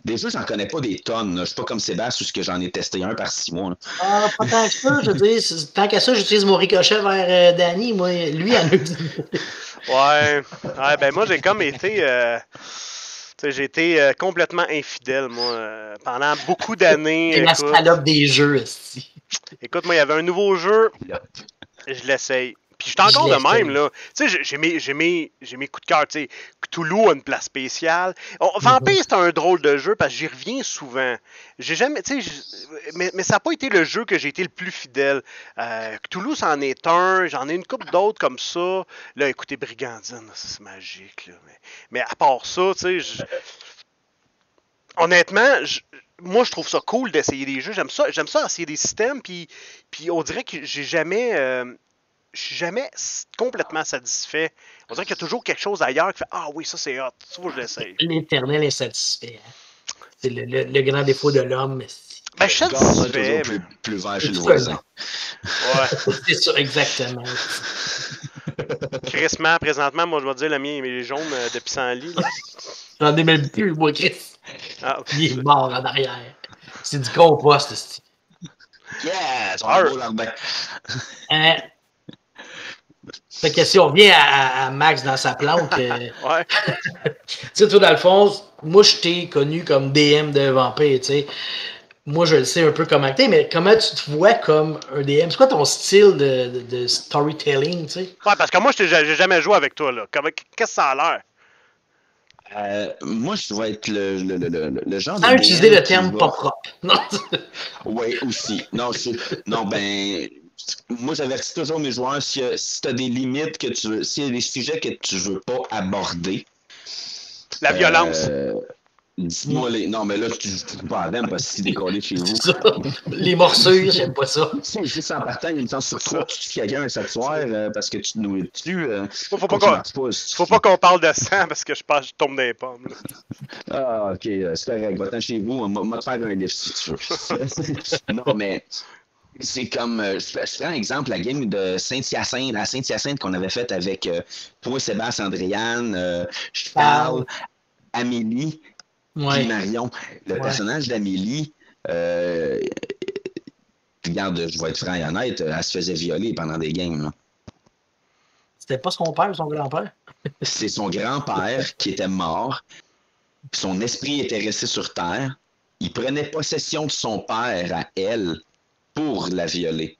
Des jeux, j'en connais pas des tonnes. Là. Je suis pas comme Sébastien, où j'en ai testé un par 6 mois. Là. Ah, pas tant que ça. Je veux dire, tant qu'à ça, j'utilise mon ricochet vers Danny. Moi, lui, en a dit. Ouais, ben moi, j'ai comme été... j'ai été complètement infidèle, moi, pendant beaucoup d'années. C'est la salope des jeux, aussi. Écoute, moi, il y avait un nouveau jeu, je l'essaye. Puis je suis encore de même, là. Tu sais, j'ai mes coups de cœur, tu sais. Cthulhu a une place spéciale. Vampire, c'est un drôle de jeu parce que j'y reviens souvent. J'ai jamais, tu sais, mais ça n'a pas été le jeu que j'ai été le plus fidèle. Cthulhu, c'en est un. J'en ai une couple d'autres comme ça. Là, écoutez, Brigandine, c'est magique, là. Mais à part ça, tu sais, honnêtement, moi, je trouve ça cool d'essayer des jeux. J'aime ça essayer des systèmes. Puis on dirait que je suis jamais complètement satisfait. On dirait qu'il y a toujours quelque chose ailleurs qui fait « Ah oui, ça c'est hot, ça je l'essaye. » L'éternel insatisfait. Hein? C'est le grand défaut de l'homme. Ben, je suis satisfait. Plus vert chez le voisin. Ouais. C'est ça, exactement. Crissement, présentement, moi je vais te dire, le mien il est jaune de pissenlit. J'en ai même plus, moi, Chris. Ah, okay. Il est mort en arrière. C'est du compost, c'est. Yes! On beau larbin. Fait que si on revient à Max dans sa plante, ouais. Tu sais, toi, dans le fond, moi, je t'ai connu comme DM de Vampire, tu sais. Moi, je le sais un peu comment t'es, mais comment tu te vois comme un DM? C'est quoi ton style de storytelling, tu sais? Ouais, parce que moi, j'ai jamais joué avec toi, là. Qu'est-ce que ça a l'air? Moi, je vais être le genre sans de utiliser le terme pas propre. Oui, aussi. Non, ben... Moi, j'avertis toujours mes joueurs, si tu as des limites que tu veux, s'il y a des sujets que tu veux pas aborder. La violence. Dis-moi les. Non, mais là, tu joues pas à même parce que c'est décollé chez vous. Les morsures, j'aime pas ça. Si, juste en partant, il y a une chance sur 3 tu tues quelqu'un un soir parce que tu te nourris dessus. Faut pas qu'on parle de sang parce que je tombe dans les pommes. Là. Ah, ok, c'est correct. Va-t'en chez vous, on va te faire un livre si tu veux. Non, mais. C'est comme, je prends un exemple, la game de Saint-Hyacinthe, la Saint-Hyacinthe qu'on avait faite avec toi, Sébastien, Andréane, Charles, Amélie Puis Marion, le personnage d'Amélie, regarde, je vais être franc et honnête, elle se faisait violer pendant des games. Là. C'était pas son père ou son grand-père? C'est son grand-père qui était mort. Son esprit était resté sur Terre. Il prenait possession de son père à elle pour la violer.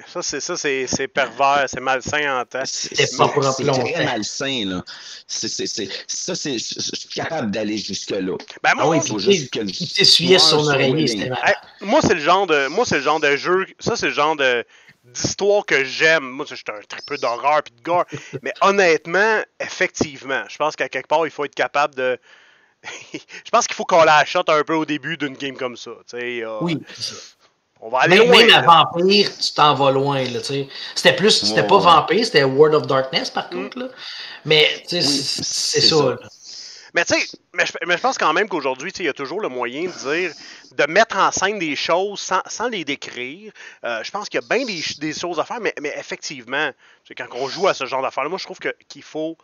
Ça, c'est pervers, c'est malsain en temps. C'est très malsain, là. Je suis capable d'aller jusque-là. Ben moi, il faut juste que il t'essuyait son oreiller, c'était mal. Moi, c'est le genre de jeu, ça, c'est le genre d'histoire que j'aime. Moi, je suis un tripeux d'horreur et de gore. Mais honnêtement, effectivement, je pense qu'à quelque part, il faut être capable de... je pense qu'il faut qu'on la shot un peu au début d'une game comme ça. Oui, c'est ça. On va aller loin. Même à Vampire, tu t'en vas loin. C'était pas Vampire, c'était World of Darkness par contre. Là. Mais c'est ça. Là. Mais tu sais, mais je pense quand même qu'aujourd'hui, il y a toujours le moyen de mettre en scène des choses sans les décrire. Je pense qu'il y a bien des choses à faire, mais effectivement, quand on joue à ce genre d'affaires-là, moi je trouve qu'il faut...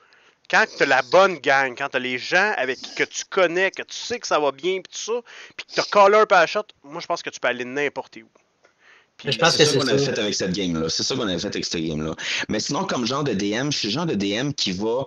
Quand tu as la bonne gang, quand tu as les gens avec qui que tu connais, que tu sais que ça va bien, puis tout ça, puis que tu as callé un peu à la shot, moi je pense que tu peux aller n'importe où. Puis je pense que c'est ça qu'on a fait avec cette game-là. C'est ça qu'on a fait avec cette game-là. Mais sinon, comme genre de DM, je suis le genre de DM qui va...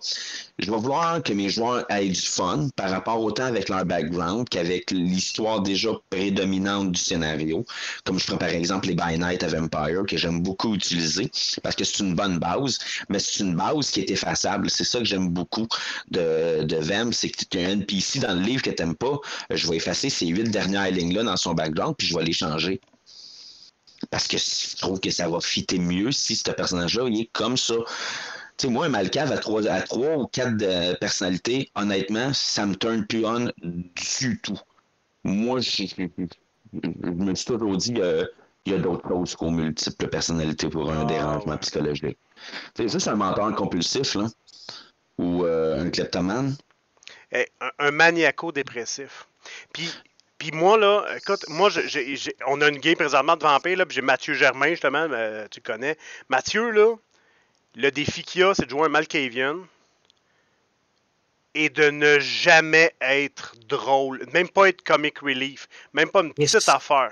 Je vais vouloir que mes joueurs aient du fun par rapport autant avec leur background qu'avec l'histoire déjà prédominante du scénario. Comme je prends par exemple les By Night of Empire, que j'aime beaucoup utiliser parce que c'est une bonne base, mais c'est une base qui est effaçable. C'est ça que j'aime beaucoup de Vem, c'est que tu as un NPC dans le livre que tu n'aimes pas, je vais effacer ces 8 dernières lignes-là dans son background, puis je vais les changer. Parce que je trouve que ça va fitter mieux si ce personnage-là il est comme ça. Tu sais, moi, un Malkav à 3 ou 4 personnalités, honnêtement, ça me turn plus on du tout. Moi, je me suis toujours dit il y a d'autres choses qu'aux multiples personnalités pour un dérangement psychologique. Tu sais, ça, c'est un menteur compulsif, là. Ou un kleptomane. Un maniaco-dépressif. Puis moi, là, écoute, on a une game présentement de Vampire, là, puis j'ai Mathieu Germain, justement, tu le connais. Mathieu, là, le défi qu'il a, c'est de jouer un Malkavian et de ne jamais être drôle, même pas être comic relief, même pas une petite affaire.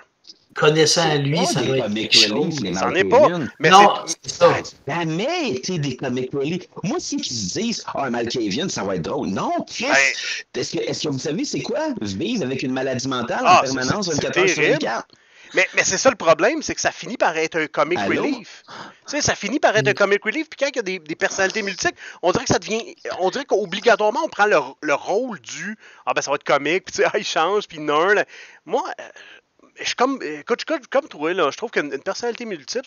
Connaissant lui, ça doit être chaud. Ça n'en est pas. Mais non, c'est ça. Jamais été des comic relief. Moi, ceux qui se disent un Malkavian, ça va être drôle. Non, Chris! Est-ce que vous savez c'est quoi? Vivre avec une maladie mentale en permanence 24 heures sur 24? Mais c'est ça le problème, c'est que ça finit par être un comic relief. Tu sais, ça finit par être un comic relief, puis quand il y a des personnalités multiples, on dirait que ça devient... On dirait qu'obligatoirement, on prend le rôle du... Ah ben ça va être comique, puis tu sais, il change, puis non. Moi... Je suis comme toi, là. Je trouve qu'une personnalité multiple,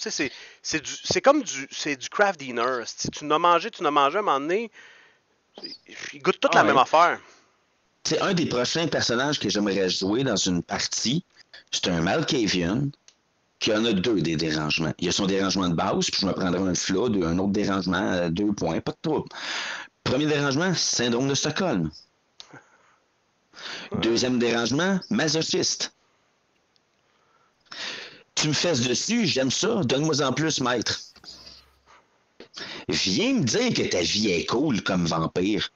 c'est comme du craft dinner. Si tu n'as mangé, à un moment donné, ils goûtent toute la même affaire. C'est un des prochains personnages que j'aimerais jouer dans une partie. C'est un Malkavian qui en a 2 des dérangements. Il y a son dérangement de base, puis je me prendrai un flood, un autre dérangement, 2 points, pas de trouble. Premier dérangement, syndrome de Stockholm. Deuxième dérangement, masochiste. Tu me fesses dessus, j'aime ça, donne-moi en plus, maître. Viens me dire que ta vie est cool comme vampire.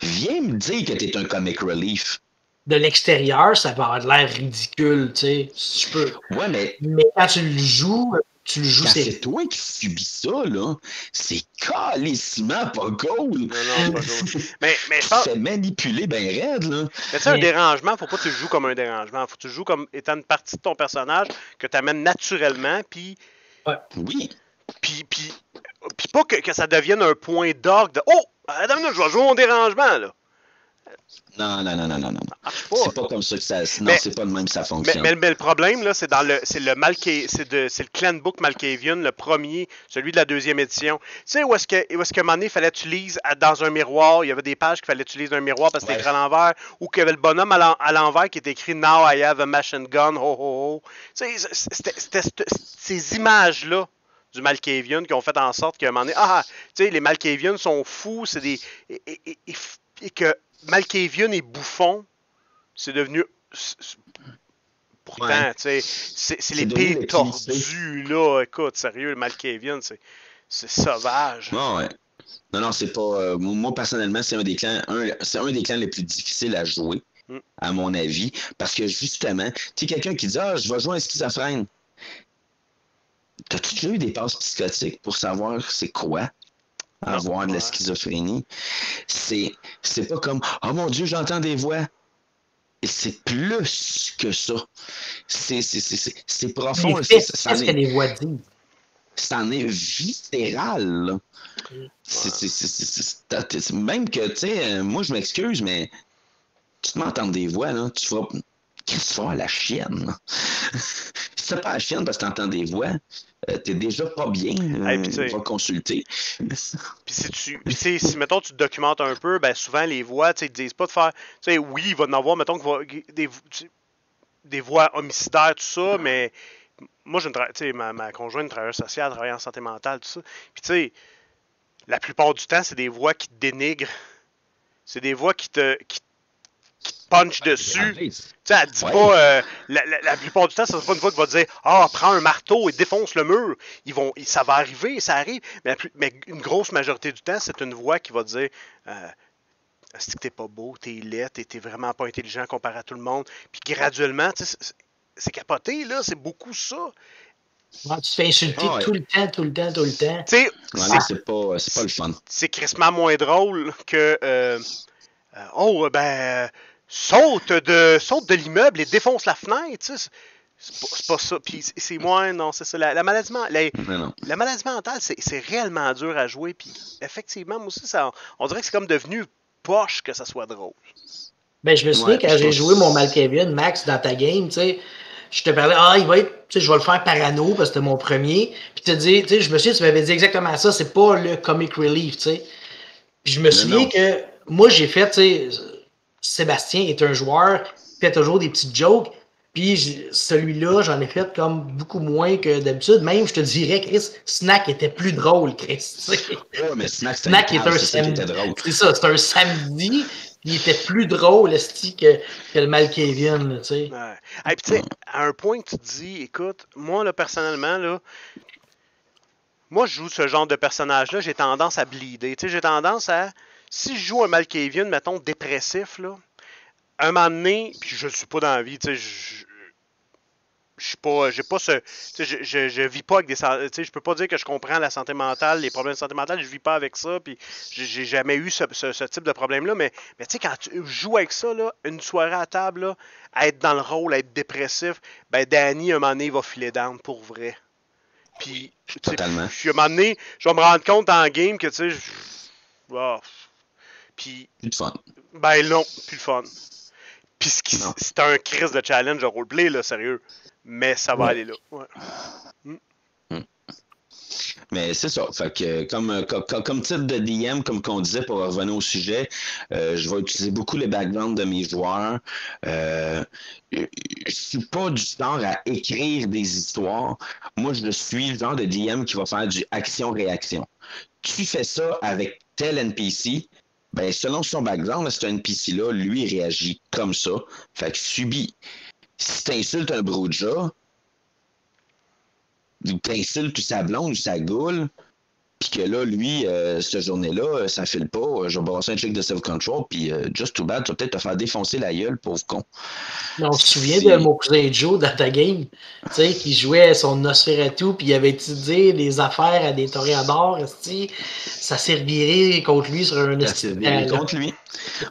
Viens me dire que t'es un comic relief. De l'extérieur, ça va avoir l'air ridicule, tu sais, si je peux. Ouais, mais quand tu le joues, c'est toi qui subis ça, là. C'est calissement pas cool. Non, pas cool. Mais je pense... Tu fais manipuler ben raide, là. Mais tu sais, un dérangement, faut pas que tu le joues comme un dérangement. Faut que tu le joues comme étant une partie de ton personnage que tu amènes naturellement, puis... Ouais. Oui. Puis pas que ça devienne un point d'orgue de « Oh! Attends, je vais jouer mon dérangement, là! » Non. C'est pas comme ça que ça... Non, c'est pas de même que ça fonctionne. Mais le problème, là, c'est le clan book Malkavian, le premier, celui de la 2e édition. Tu sais, où est-ce qu'à un moment donné, il fallait que tu lises dans un miroir, il y avait des pages qu'il fallait que tu lises dans un miroir parce que c'était écrit à l'envers, ou qu'il y avait le bonhomme à l'envers qui était écrit « Now I have a machine gun, ho ho ho ». Tu sais, c'était ces images-là du Malkavian qui ont fait en sorte qu'à un moment donné, tu sais, les Malkavians sont fous, c'est des... Et que Malkavian et bouffon, c'est devenu... Pourtant, tu sais, c'est les pires tordus, là. Écoute, sérieux, le Malkavian, c'est sauvage. Ouais. Non, c'est pas... moi, personnellement, c'est un des clans les plus difficiles à jouer. à mon avis. Parce que justement, tu sais, quelqu'un qui dit ah, je vais jouer un schizophrène. T'as-tu déjà eu des passes psychotiques pour savoir c'est quoi Non. avoir de la schizophrénie? C'est pas comme oh mon Dieu, j'entends des voix. Et c'est plus que ça. C'est profond. Qu'est-ce que les voix disent? C'en est viscéral. Là. Même que, tu sais, moi je m'excuse, mais tu m'entends des voix, là, tu vas. Qu'est-ce que tu vas à la chienne? Si t'as pas la chienne parce que t'entends des voix, t'es déjà pas bien. Va consulter. Puis si, mettons, tu te documentes un peu, ben souvent les voix, tu sais, ils te disent pas de faire. Tu sais, oui, il va en avoir, mettons, des voix homicidaires, tout ça, mais moi, ma conjointe travailleuse sociale, travaille en santé mentale, tout ça. Puis tu sais, la plupart du temps, c'est des voix qui te dénigrent. C'est des voix qui te punch dessus. Tu sais, elle dit pas. La plupart du temps, ça sera pas une voix qui va te dire ah, prends un marteau et défonce le mur. Ça va arriver, ça arrive. Mais une grosse majorité du temps, c'est une voix qui va te dire est-ce que t'es pas beau, t'es laid, t'es vraiment pas intelligent comparé à tout le monde. Puis graduellement, tu sais, c'est capoté, là, c'est beaucoup ça. Tu te fais insulter tout le temps. Tu sais, c'est pas le fun. C'est crissement moins drôle que saute de l'immeuble et défonce la fenêtre, tu sais. C'est pas ça. Puis c'est moins, non, c'est ça. La maladie mentale, c'est réellement dur à jouer. Puis effectivement, moi aussi, on dirait que c'est comme devenu poche que ça soit drôle. Ben, je me souviens quand j'ai joué mon Malkavian, Max, dans ta game, tu sais, je te parlais, il va être, tu sais, je vais le faire parano parce que c'était mon premier. Puis tu sais, je me souviens, tu m'avais dit exactement ça, c'est pas le comic relief, tu sais. Puis je me souviens que moi, j'ai fait, tu sais, Sébastien est un joueur qui fait toujours des petites jokes. Puis celui-là, j'en ai fait comme beaucoup moins que d'habitude. Même, je te dirais, Chris, Snack était plus drôle, Chris. Ouais, mais Snack est un samedi. C'est ça, c'est un samedi. Il était plus drôle, esti, que le Malkavian, tu sais. Ouais. Et puis, tu sais, à un point que tu te dis, écoute, moi, là, personnellement, là, moi, je joue ce genre de personnage-là, j'ai tendance à bleeder. Tu sais, j'ai tendance à. Si je joue un Malkavian, mettons, dépressif, là, un moment donné, puis je suis pas dans la vie, tu sais, je suis pas, j'ai pas ce, tu sais, je vis pas avec des, tu sais, je peux pas dire que je comprends la santé mentale, les problèmes de santé mentale, je vis pas avec ça, puis j'ai jamais eu ce type de problème-là, mais tu sais, quand tu joues avec ça, là, une soirée à table, là, à être dans le rôle, à être dépressif, ben Danny, un moment donné, il va filer down pour vrai. Puis, totalement. Puis, à un moment donné, je vais me rendre compte en game que, tu sais, puis, plus de fun. Ben non, plus le fun. Puis c'est un crise de challenge de roleplay, là, sérieux. Mais ça va aller là. Ouais. Mais c'est ça. Fait que comme titre de DM, comme qu'on disait pour revenir au sujet, je vais utiliser beaucoup les backgrounds de mes joueurs. Je suis pas du genre à écrire des histoires. Moi, je suis le genre de DM qui va faire du action-réaction. Tu fais ça avec tel NPC, ben selon son background, cet NPC-là, lui, il réagit comme ça. Fait que subit. Si t'insultes un Broodja, ou t'insultes sa blonde ou sa goule, puis que là, lui, cette journée-là, ça file pas, je vais brasser un check de self-control, puis just too bad, tu vas peut-être te faire défoncer la gueule, pauvre con. On se souvient de mon cousin Joe dans ta game, tu sais, qui jouait son Nosferatu, puis il avait étudié des affaires à des toréadors, ça s'est reviré contre lui sur un Ça s'est reviré contre lui.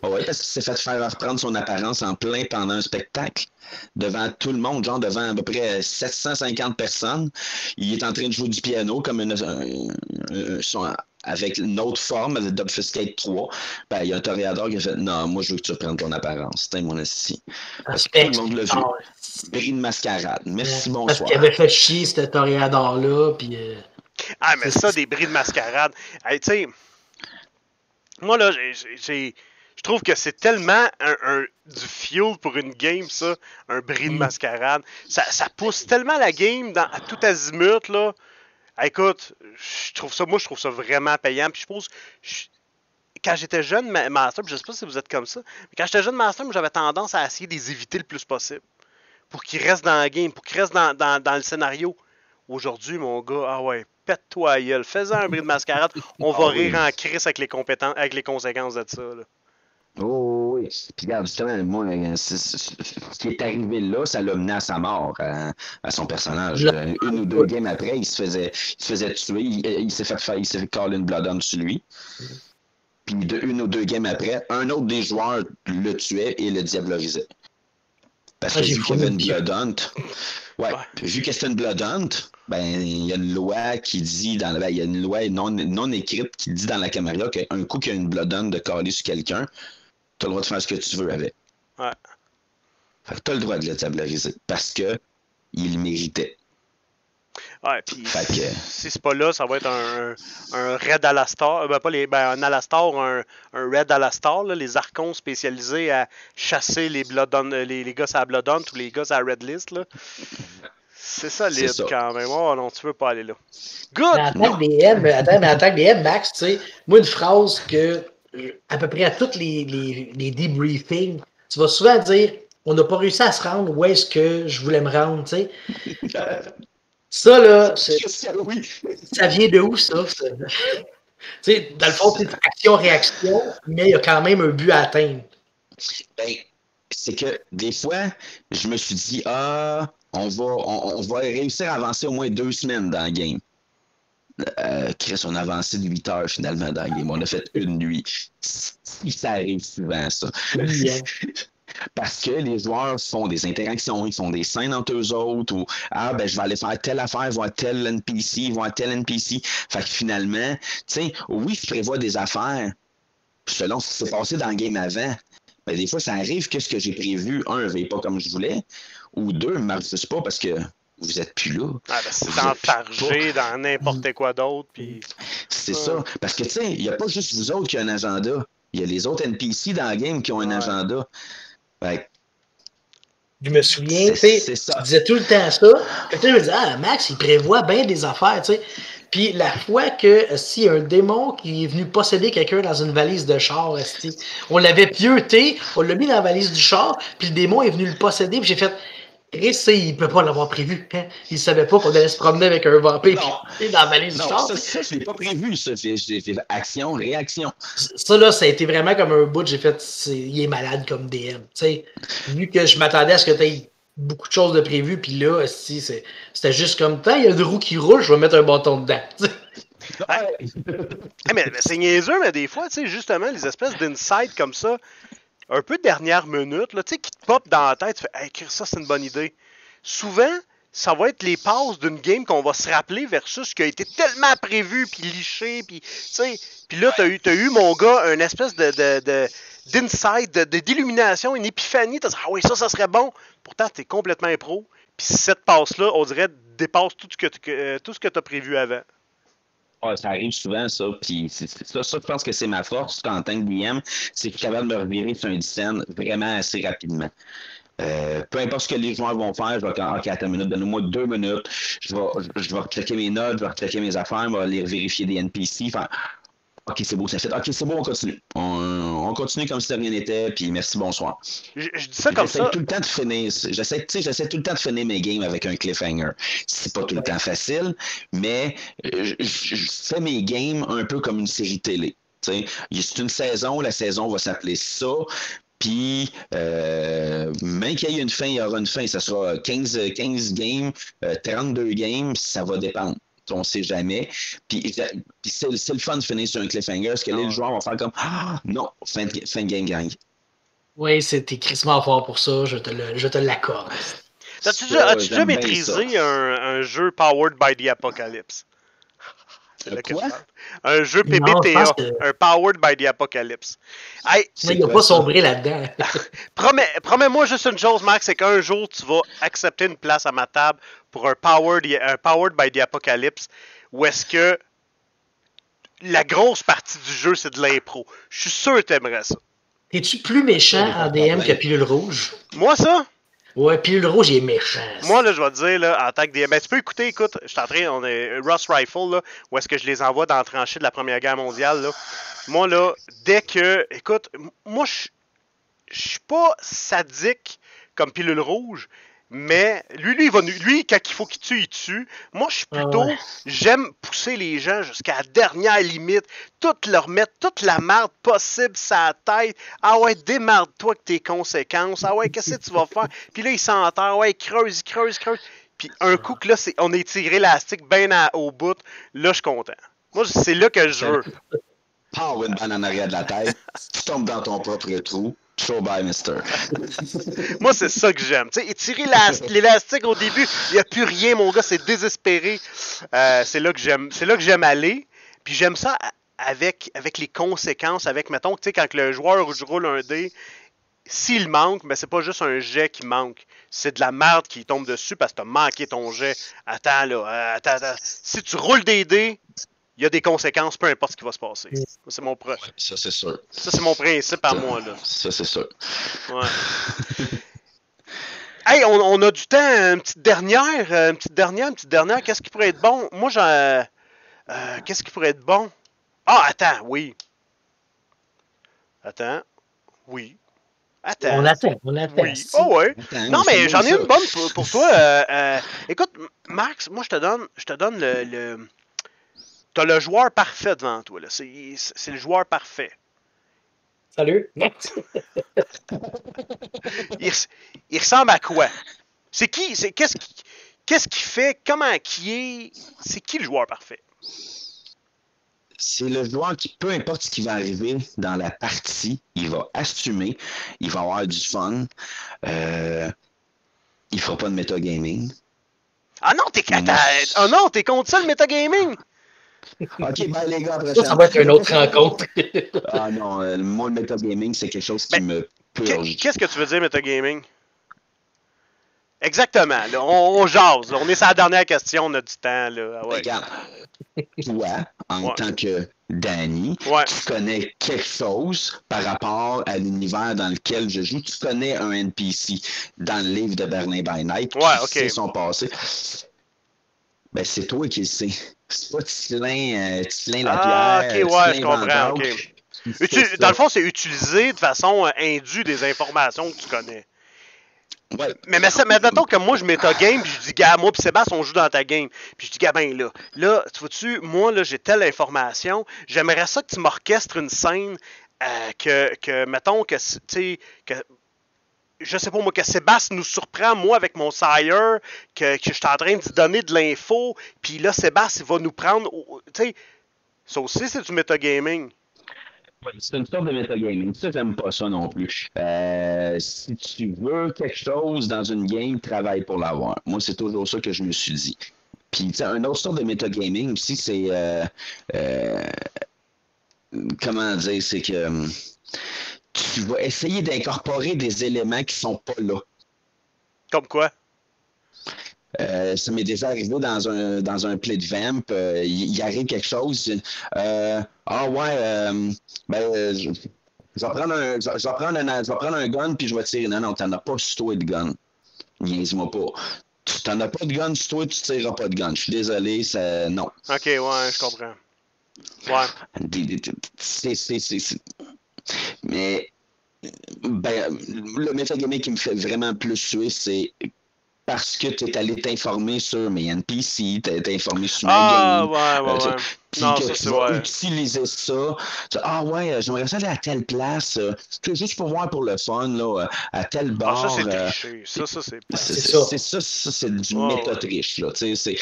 Ouais, parce qu'il s'est fait faire reprendre son apparence en plein pendant un spectacle. Devant tout le monde, genre devant à peu près 750 personnes. Il est en train de jouer du piano comme avec une autre forme, avec Dubfuscate 3. Ben, il y a un toréador qui a fait non, moi je veux que tu reprennes ton apparence. C'était mon esti. Parce que tout le monde l'a vu. Bris de mascarade. Merci, bonsoir. Parce qu'il avait fait chier ce toréador-là. Puis, Ah, mais ça, des bris de mascarade. Hey, tu sais, moi là, je trouve que c'est tellement du fuel pour une game, ça, un bris de mascarade. Ça pousse tellement la game à tout azimut, là. Écoute, je trouve ça vraiment payant. Puis je pense, quand j'étais jeune Master, je sais pas si vous êtes comme ça, mais quand j'étais jeune Master, j'avais tendance à essayer de les éviter le plus possible. Pour qu'ils restent dans la game, pour qu'ils restent dans le scénario. Aujourd'hui, mon gars, ah ouais, pète-toi à gueule, fais-en un bris de mascarade, on va rire en crise avec les conséquences de ça, là. Oh oui. Puis regarde, justement, moi, ce qui est arrivé là, ça l'a mené à sa mort, à son personnage. Une ou deux games après, il se faisait tuer, il s'est fait caler une blood on sur lui. Puis une ou deux games après, un autre des joueurs le tuait et le diabolisait. Parce que vu qu'il y avait une blood hunt, vu que c'était une blood hunt, ben il y a une loi qui dit il y a une loi non écrite qui dit dans la caméra qu'un coup qu'il y a une blood hunt de caler sur quelqu'un, t'as le droit de faire ce que tu veux avec. Ouais. Fait que t'as le droit de le diaboliser parce que il le méritait. Ouais, puis si c'est pas là, ça va être un Red Alastar, un Alastar, un Red Alastar, là, les archons spécialisés à chasser les gosses à Blood Hunt ou les gosses à Red List, là. C'est solide quand même. Oh non, tu veux pas aller là. Good! Mais en tant que DM, Max, tu sais, moi, une phrase que, à peu près à tous les debriefings, tu vas souvent dire, on n'a pas réussi à se rendre où est-ce que je voulais me rendre, tu sais. Ça, là, ça vient de où, ça? Tu sais, dans le fond, c'est action-réaction, mais il y a quand même un but à atteindre. Ben, c'est que des fois, je me suis dit, on va réussir à avancer au moins 2 semaines dans le game. Chris, on a avancé de 8 heures finalement dans le game. On a fait une nuit. Ça arrive souvent, ça. Oui, hein. Parce que les joueurs font des interactions, ils font des scènes entre eux autres, ou je vais aller faire telle affaire, voir tel NPC, voir tel NPC. Fait que finalement, tu sais, oui, je prévois des affaires selon ce qui s'est passé dans le game avant. Mais des fois, ça arrive que ce que j'ai prévu, ne va pas comme je voulais, ou deux, ne marche pas parce que vous êtes plus là. C'est enfargé dans n'importe quoi d'autre. Puis... C'est ça. Parce que, tu sais, il n'y a pas juste vous autres qui ont un agenda. Il y a les autres NPC dans le game qui ont un agenda. Fait, je me souviens, tu disais tout le temps ça. Puis je me disais, Max, il prévoit bien des affaires, tu sais. Puis la fois que s'il y a un démon qui est venu posséder quelqu'un dans une valise de char, on l'avait pieuté, on l'a mis dans la valise du char, puis le démon est venu le posséder, puis j'ai fait, il ne peut pas l'avoir prévu. Hein? Il ne savait pas qu'on allait se promener avec un vampire dans la valise du char. Ça, je ne l'ai pas prévu, ça. J'ai fait action, réaction. Ça, là, ça a été vraiment comme un bout. J'ai fait, il est malade comme DM. T'sais, vu que je m'attendais à ce que tu aies beaucoup de choses de prévues, puis là, c'était juste comme, il y a une roue qui roule, je vais mettre un bâton dedans. mais c'est niaiseux, mais des fois, justement, les espèces d'insights comme ça, un peu de dernière minute, là, qui te pop dans la tête, tu fais, hey, ça, c'est une bonne idée. Souvent, ça va être les passes d'une game qu'on va se rappeler versus ce qui a été tellement prévu, puis liché, puis là, t'as eu, mon gars, une espèce d'insight, d'illumination, une épiphanie, t'as dit, ah oui, ça serait bon. Pourtant, t'es complètement impro, puis cette passe-là, on dirait, dépasse tout ce que t'as prévu avant. Ouais, ça arrive souvent, ça. Puis ça, je pense que c'est ma force en tant que DM, c'est que je suis capable de me revirer sur une scène vraiment assez rapidement. Peu importe ce que les joueurs vont faire, je vais dire, OK, attends une minute, donne-moi 2 minutes. Je vais checker mes notes, je vais checker mes affaires, je vais aller vérifier des NPC. Enfin, OK, c'est beau, ça fait. OK, c'est bon, on continue. On continue comme si de rien n'était, puis merci, bonsoir. Je dis ça comme ça. J'essaie tout le temps de finir mes games avec un cliffhanger. C'est pas tout le temps facile, mais je fais mes games un peu comme une série télé. C'est une saison, la saison va s'appeler ça. Puis, même qu'il y ait une fin, il y aura une fin. Ça sera 15 games, 32 games, ça va dépendre. On ne sait jamais. Puis c'est le fun de finir sur un cliffhanger, parce que là, le joueur va faire comme non, fin de game, gang. Oui, c'était crissement fort pour ça, je te l'accorde. As-tu déjà maîtrisé un jeu Powered by the Apocalypse? Quoi? Un jeu PBTA, un Powered by the Apocalypse. Hey, il n'a pas sombré là-dedans. Promets-moi juste une chose, Max, c'est qu'un jour, tu vas accepter une place à ma table pour un Powered by the Apocalypse, où est-ce que la grosse partie du jeu, c'est de l'impro. Je suis sûr que t'aimerais ça. Es-tu plus méchant en DM que Pilule Rouge? Moi, ça? Ouais, Pilule Rouge, il est méchant. Moi, là, je vais te dire, là, en tant que DM, tu peux écouter, je suis en train, on est Ross Rifle, là, où est-ce que je les envoie dans la tranchée de la Première Guerre mondiale, là. Moi, là, dès que, moi, je suis pas sadique comme Pilule Rouge, Mais lui, quand il faut qu'il tue, il tue. Moi, je suis plutôt... J'aime pousser les gens jusqu'à la dernière limite. Leur mettre toute la merde possible sur la tête. Ah ouais, démarde-toi que tes conséquences. Ah ouais, qu'est-ce que tu vas faire? Puis là, il s'enterre. Ouais, il creuse. Puis un coup que là, on est tiré l'élastique bien au bout. Là, je suis content. Moi, c'est là que je veux. Pow, une balle en arrière de la tête. Tu tombes dans ton propre trou. Show by mister. Moi, c'est ça que j'aime. Tu sais, étirer l'élastique au début, il n'y a plus rien, mon gars, c'est désespéré. C'est là que j'aime aller. Puis j'aime ça avec les conséquences, mettons, tu sais, quand le joueur roule un dé, s'il manque, mais c'est pas juste un jet qui manque. C'est de la merde qui tombe dessus parce que t'as manqué ton jet. Attends. Si tu roules des dés, il y a des conséquences, peu importe ce qui va se passer. C'est mon ça, c'est sûr. Ça, c'est mon principe à moi, là. Ça, c'est sûr. Ouais. Hey, on a du temps. Une petite dernière. Qu'est-ce qui pourrait être bon? Moi, qu'est-ce qui pourrait être bon? Ah, attends, oui. Oui. Attends. On attend. Oui. Oh, ouais. Attends, non, mais j'en ai ça. une bonne pour toi. Écoute, Max, moi, je te donne le... T'as le joueur parfait devant toi, là. C'est le joueur parfait. Salut. Il ressemble à quoi? C'est qui? Qu'est-ce qu'il fait? Comment qui est? C'est qui le joueur parfait? C'est le joueur qui, peu importe ce qui va arriver dans la partie, il va assumer, il va avoir du fun, il fera pas de metagaming. Ah non, t'es contre ça, le metagaming? Ok, ben les gars, Ça va être une autre rencontre. Ah non, moi, le metagaming, c'est quelque chose qui me purge. Qu'est-ce que tu veux dire, metagaming? Exactement, là, on jase. Là. On est sur la dernière question, on a du temps. Là. Ah ouais. Regarde, toi, en tant que Danny, tu connais quelque chose par rapport à l'univers dans lequel je joue. Tu connais un NPC dans le livre de Burning by Night qui sait son passé. Ben, c'est toi qui le sais. C'est pas Ticelin Lapierre. Ok, ouais, je comprends. Okay. Dans le fond, c'est utiliser de façon indue des informations que tu connais. Ouais. Mais mettons que moi, je mets ta game, puis je dis, gars, moi, puis Sébastien, on joue dans ta game. Puis je dis, gars, ben là, tu vois-tu, moi, là, j'ai telle information, j'aimerais ça que tu m'orchestres une scène mettons, que, tu sais, que. Je sais pas moi, que Sébastien nous surprend, moi, avec mon sire, que je suis en train de donner de l'info, puis là, Sébastien, il va nous prendre. Tu sais, ça aussi, c'est du metagaming. C'est une sorte de metagaming. Ça, j'aime pas ça non plus. Si tu veux quelque chose dans une game, travaille pour l'avoir. Moi, c'est toujours ça que je me suis dit. Puis, un autre sorte de metagaming aussi, c'est. Comment dire, c'est que. Tu vas essayer d'incorporer des éléments qui sont pas là. Comme quoi? Ça m'est déjà arrivé dans un play de vamp. Il arrive quelque chose. Je vais prendre un gun puis je vais tirer. Non, t'en as pas sur toi de gun. Niaise-moi pas. T'en as pas de gun sur toi, tu tireras pas de gun. Je suis désolé, non. Ok, ouais, je comprends. Ouais. Mais le metagaming qui me fait vraiment plus suer, c'est parce que tu es allé t'informer sur mes NPC, tu es informé sur ma game. Ouais. Non, ça, c'est vrai. Utiliser ça. J'aimerais ça aller à telle place. Juste pour voir pour le fun, là, à tel bar. Ça, c'est triché. Ça, c'est du méta-triche. C'est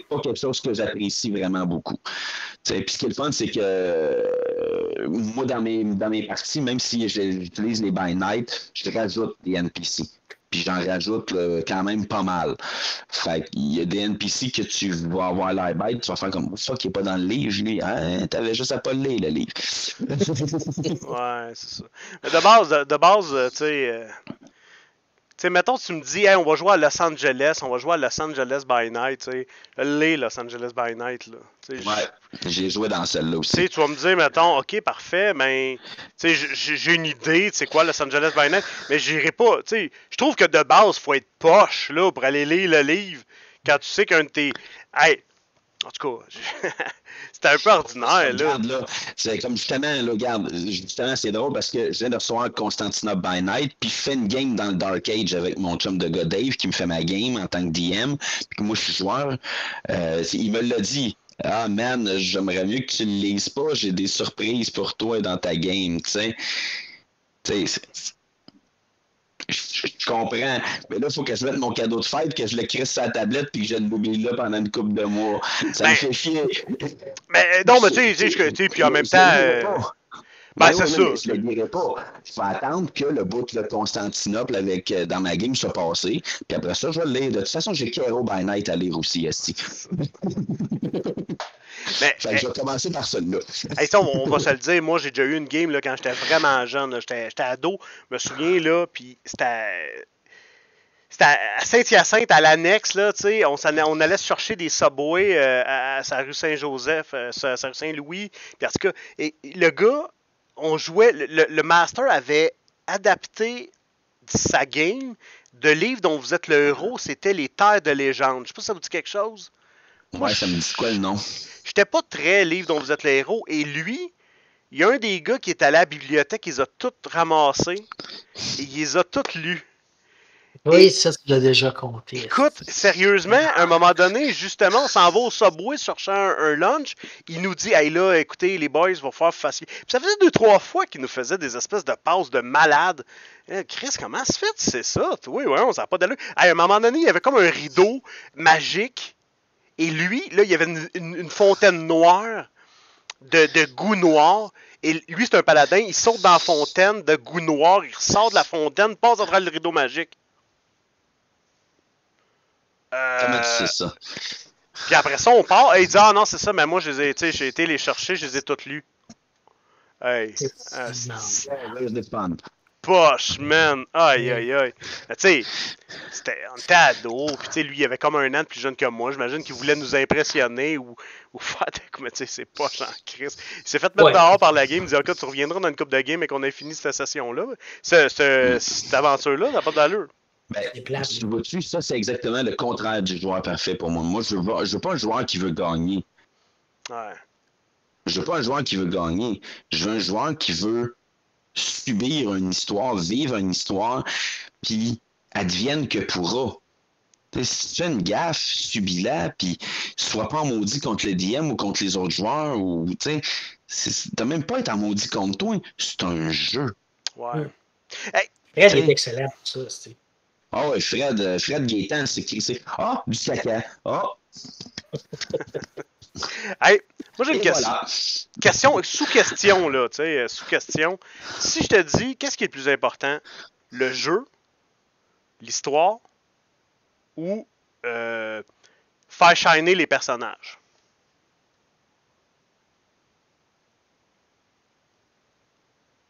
pas quelque chose que j'apprécie vraiment beaucoup. Puis ce qui est le fun, c'est que moi, dans mes parties, même si j'utilise les by night, je rajoute des NPC. Puis j'en rajoute quand même pas mal. Fait qu'il y a des NPC que tu vas avoir l'air bête, tu vas faire comme ça qui n'est pas dans le livre, lui. Hein, t'avais juste à pas le lire, le livre. Ouais, c'est ça. Mais de base, tu sais, mettons, tu me dis, hey, on va jouer à Los Angeles by Night, tu sais. Les Los Angeles by Night, là. Ouais, j'ai joué dans celle-là aussi. Tu vas me dire, mettons, ok, parfait, mais j'ai une idée, tu sais quoi, Los Angeles by Night, mais j'irai pas, tu sais. Je trouve que de base, faut être poche, là, pour aller lire le livre, quand tu sais qu'un de tes. Hey, En tout cas, c'était un peu ordinaire, là. Regarde, là, c'est comme justement, là, regarde, justement, c'est drôle parce que je viens de recevoir Constantinople by Night, puis je fais une game dans le Dark Age avec mon chum de gars Dave qui me fait ma game en tant que DM, puis que moi je suis joueur. Il me l'a dit. Ah man, j'aimerais mieux que tu le lises pas, j'ai des surprises pour toi dans ta game, tu sais. Tu sais, je comprends. Mais là, il faut que je mette mon cadeau de fête, que je le crisse sur la tablette, puis que je l'oublie là pendant une couple de mois. Ça me fait chier. Mais non, mais tu sais, puis en même temps. Ben, c'est ça. Je le dirai pas. Je vais attendre que le bout de Constantinople avec, dans ma game soit passé. Puis après ça, je vais le lire. De toute façon, j'ai Kero by Night à lire aussi, esti. Mais, je vais commencer par celui-là. Ça, on va se le dire. Moi, j'ai déjà eu une game là, quand j'étais vraiment jeune. J'étais ado. Je me souviens, là, puis c'était à Saint-Hyacinthe, à l'annexe, là, tu sais, on allait se chercher des Subway à sa rue Saint-Joseph, sa rue Saint-Louis. Puis en tout cas, et le gars, on jouait, le master avait adapté sa game de livre dont vous êtes le héros, c'était Les Terres de légende. Je sais pas si ça vous dit quelque chose. Moi, ça me dit quoi le nom? J'étais pas très livre dont vous êtes le héros. Et lui, il y a un des gars qui est allé à la bibliothèque, il les a toutes ramassés et il les a toutes lus. Oui, ça, tu l'as déjà compté. Écoute, sérieusement, à un moment donné, justement, on s'en va au Subway chercher un lunch. Il nous dit, hey là, écoutez, les boys, va faire facile. Puis ça faisait 2-3 fois qu'il nous faisait des espèces de passes de malade. Chris, comment se fait, c'est ça? Oui, ouais, on s'en a pas d'allure. À un moment donné, il y avait comme un rideau magique. Et lui, là, il y avait une fontaine noire de goût noir. Et lui, c'est un paladin. Il saute dans la fontaine de goût noir. Il ressort de la fontaine, passe à travers le rideau magique. Comment tu sais ça? Puis après ça, on part. Et il dit, ah non, c'est ça, mais moi, j'ai été les chercher, je les ai toutes lues. Hey. Poche, man. Aïe, aïe, aïe. Tu sais, on était ados. Puis, tu sais, lui, il avait comme un an de plus jeune que moi. J'imagine qu'il voulait nous impressionner ou faire des. Mais, tu sais, c'est poche en crise. Il s'est fait mettre dehors par la game. Il dit, ok, tu reviendras dans une coupe de game et qu'on ait fini cette session-là. Cette aventure-là, ça n'a pas d'allure. Vois-tu, ça, c'est exactement le contraire du joueur parfait pour moi. Moi, je veux pas un joueur qui veut gagner. Ouais. Je veux pas un joueur qui veut gagner. Je veux un joueur qui veut subir une histoire, vivre une histoire, puis advienne que pourra. T'sais, si tu fais une gaffe, subis-la, puis sois pas en maudit contre le DM ou contre les autres joueurs, ou tu sais, t'as même pas à être en maudit contre toi, c'est un jeu. Ouais. Hey, Fred est excellent pour ça, c'est. Ah ouais, Fred Gaétan, c'est du caca. Hey, moi j'ai une question, sous-question, là, tu sais, sous-question. Si je te dis, qu'est-ce qui est le plus important? Le jeu, l'histoire, ou faire shiner les personnages?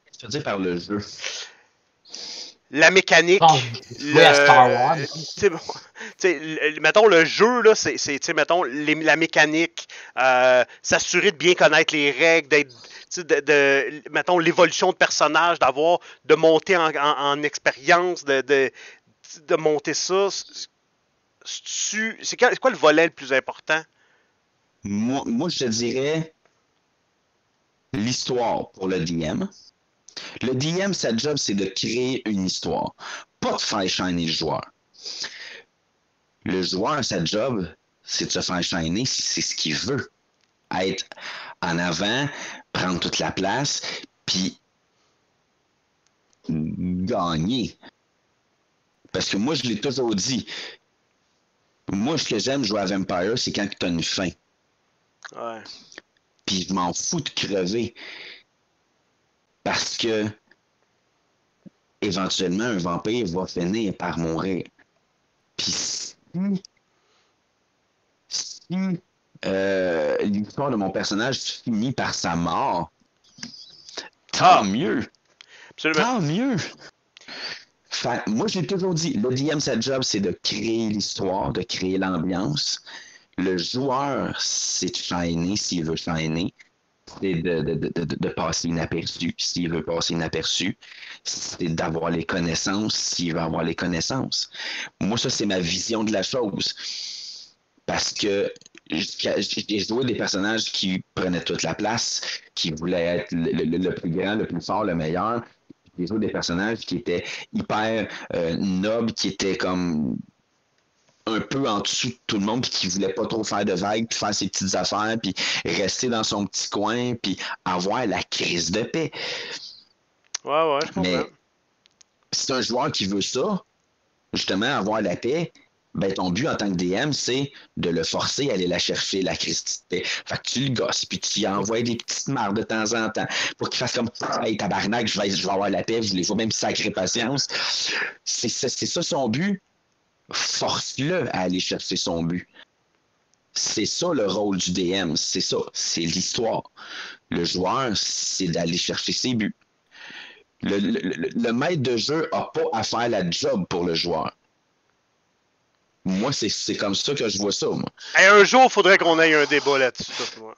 Qu'est-ce que tu veux dire par le jeu? La mécanique. Star Wars. Mettons, le jeu, là, c'est mettons, la mécanique, s'assurer de bien connaître les règles, mettons, l'évolution de personnage, de monter en expérience, de monter ça. C'est quoi le volet le plus important? Moi, je te dirais l'histoire pour le DM. Le DM, sa job, c'est de créer une histoire, pas de faire shiner le joueur. Le joueur, sa job, c'est de se faire shiner si c'est ce qu'il veut. Être en avant, prendre toute la place, puis gagner. Parce que moi, je l'ai toujours dit. Moi, ce que j'aime jouer à Vampire, c'est quand tu as une fin. Ouais. Puis je m'en fous de crever. Parce que éventuellement, un vampire va finir par mourir. Puis si l'histoire de mon personnage finit par sa mort, tant mieux. Absolument. Tant mieux. Fait, moi, j'ai toujours dit, le DM, sa job, c'est de créer l'histoire, de créer l'ambiance. Le joueur, c'est de shiner s'il veut shiner. C'est de passer inaperçu s'il veut passer inaperçu. C'est d'avoir les connaissances s'il veut avoir les connaissances. Moi, ça, c'est ma vision de la chose. Parce que j'ai joué des personnages qui prenaient toute la place, qui voulaient être le plus grand, le plus fort, le meilleur. J'ai joué des personnages qui étaient hyper nobles, qui étaient comme un peu en dessous de tout le monde, puis qui voulait pas trop faire de vagues, puis faire ses petites affaires, puis rester dans son petit coin, puis avoir la crise de paix. Ouais, je comprends. Mais si c'est un joueur qui veut ça, justement, avoir la paix, ben ton but en tant que DM, c'est de le forcer à aller la chercher, la crise de paix. Fait que tu le gosses, puis tu y envoies des petites marres de temps en temps pour qu'il fasse comme « Hey, tabarnak, je vais avoir la paix, je les vois même sacrée patience. » C'est ça son but. Force-le à aller chercher son but. C'est ça le rôle du DM, c'est ça, c'est l'histoire. Le joueur, c'est d'aller chercher ses buts. Le maître de jeu n'a pas à faire la job pour le joueur. Moi, c'est comme ça que je vois ça, moi. Hey, un jour, il faudrait qu'on ait un débat là-dessus, toi.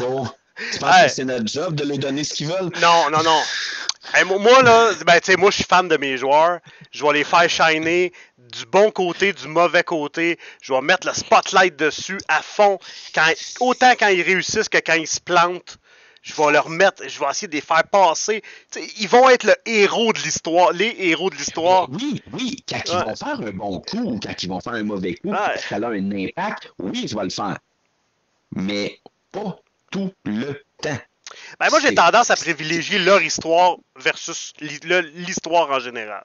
Oh, tu penses que c'est notre job de leur donner ce qu'ils veulent? Non. Hey, moi, là, ben, tu sais, moi, je suis fan de mes joueurs. Je vais les faire shiner du bon côté, du mauvais côté. Je vais mettre le spotlight dessus à fond. Autant quand ils réussissent que quand ils se plantent. Je vais essayer de les faire passer. T'sais, ils vont être le héros de l'histoire, les héros de l'histoire. Oui, quand ils vont faire un bon coup ou quand ils vont faire un mauvais coup, ça a un impact, oui, je vais le faire. Mais pas tout le temps. Ben moi, j'ai tendance à privilégier leur histoire versus l'histoire en général.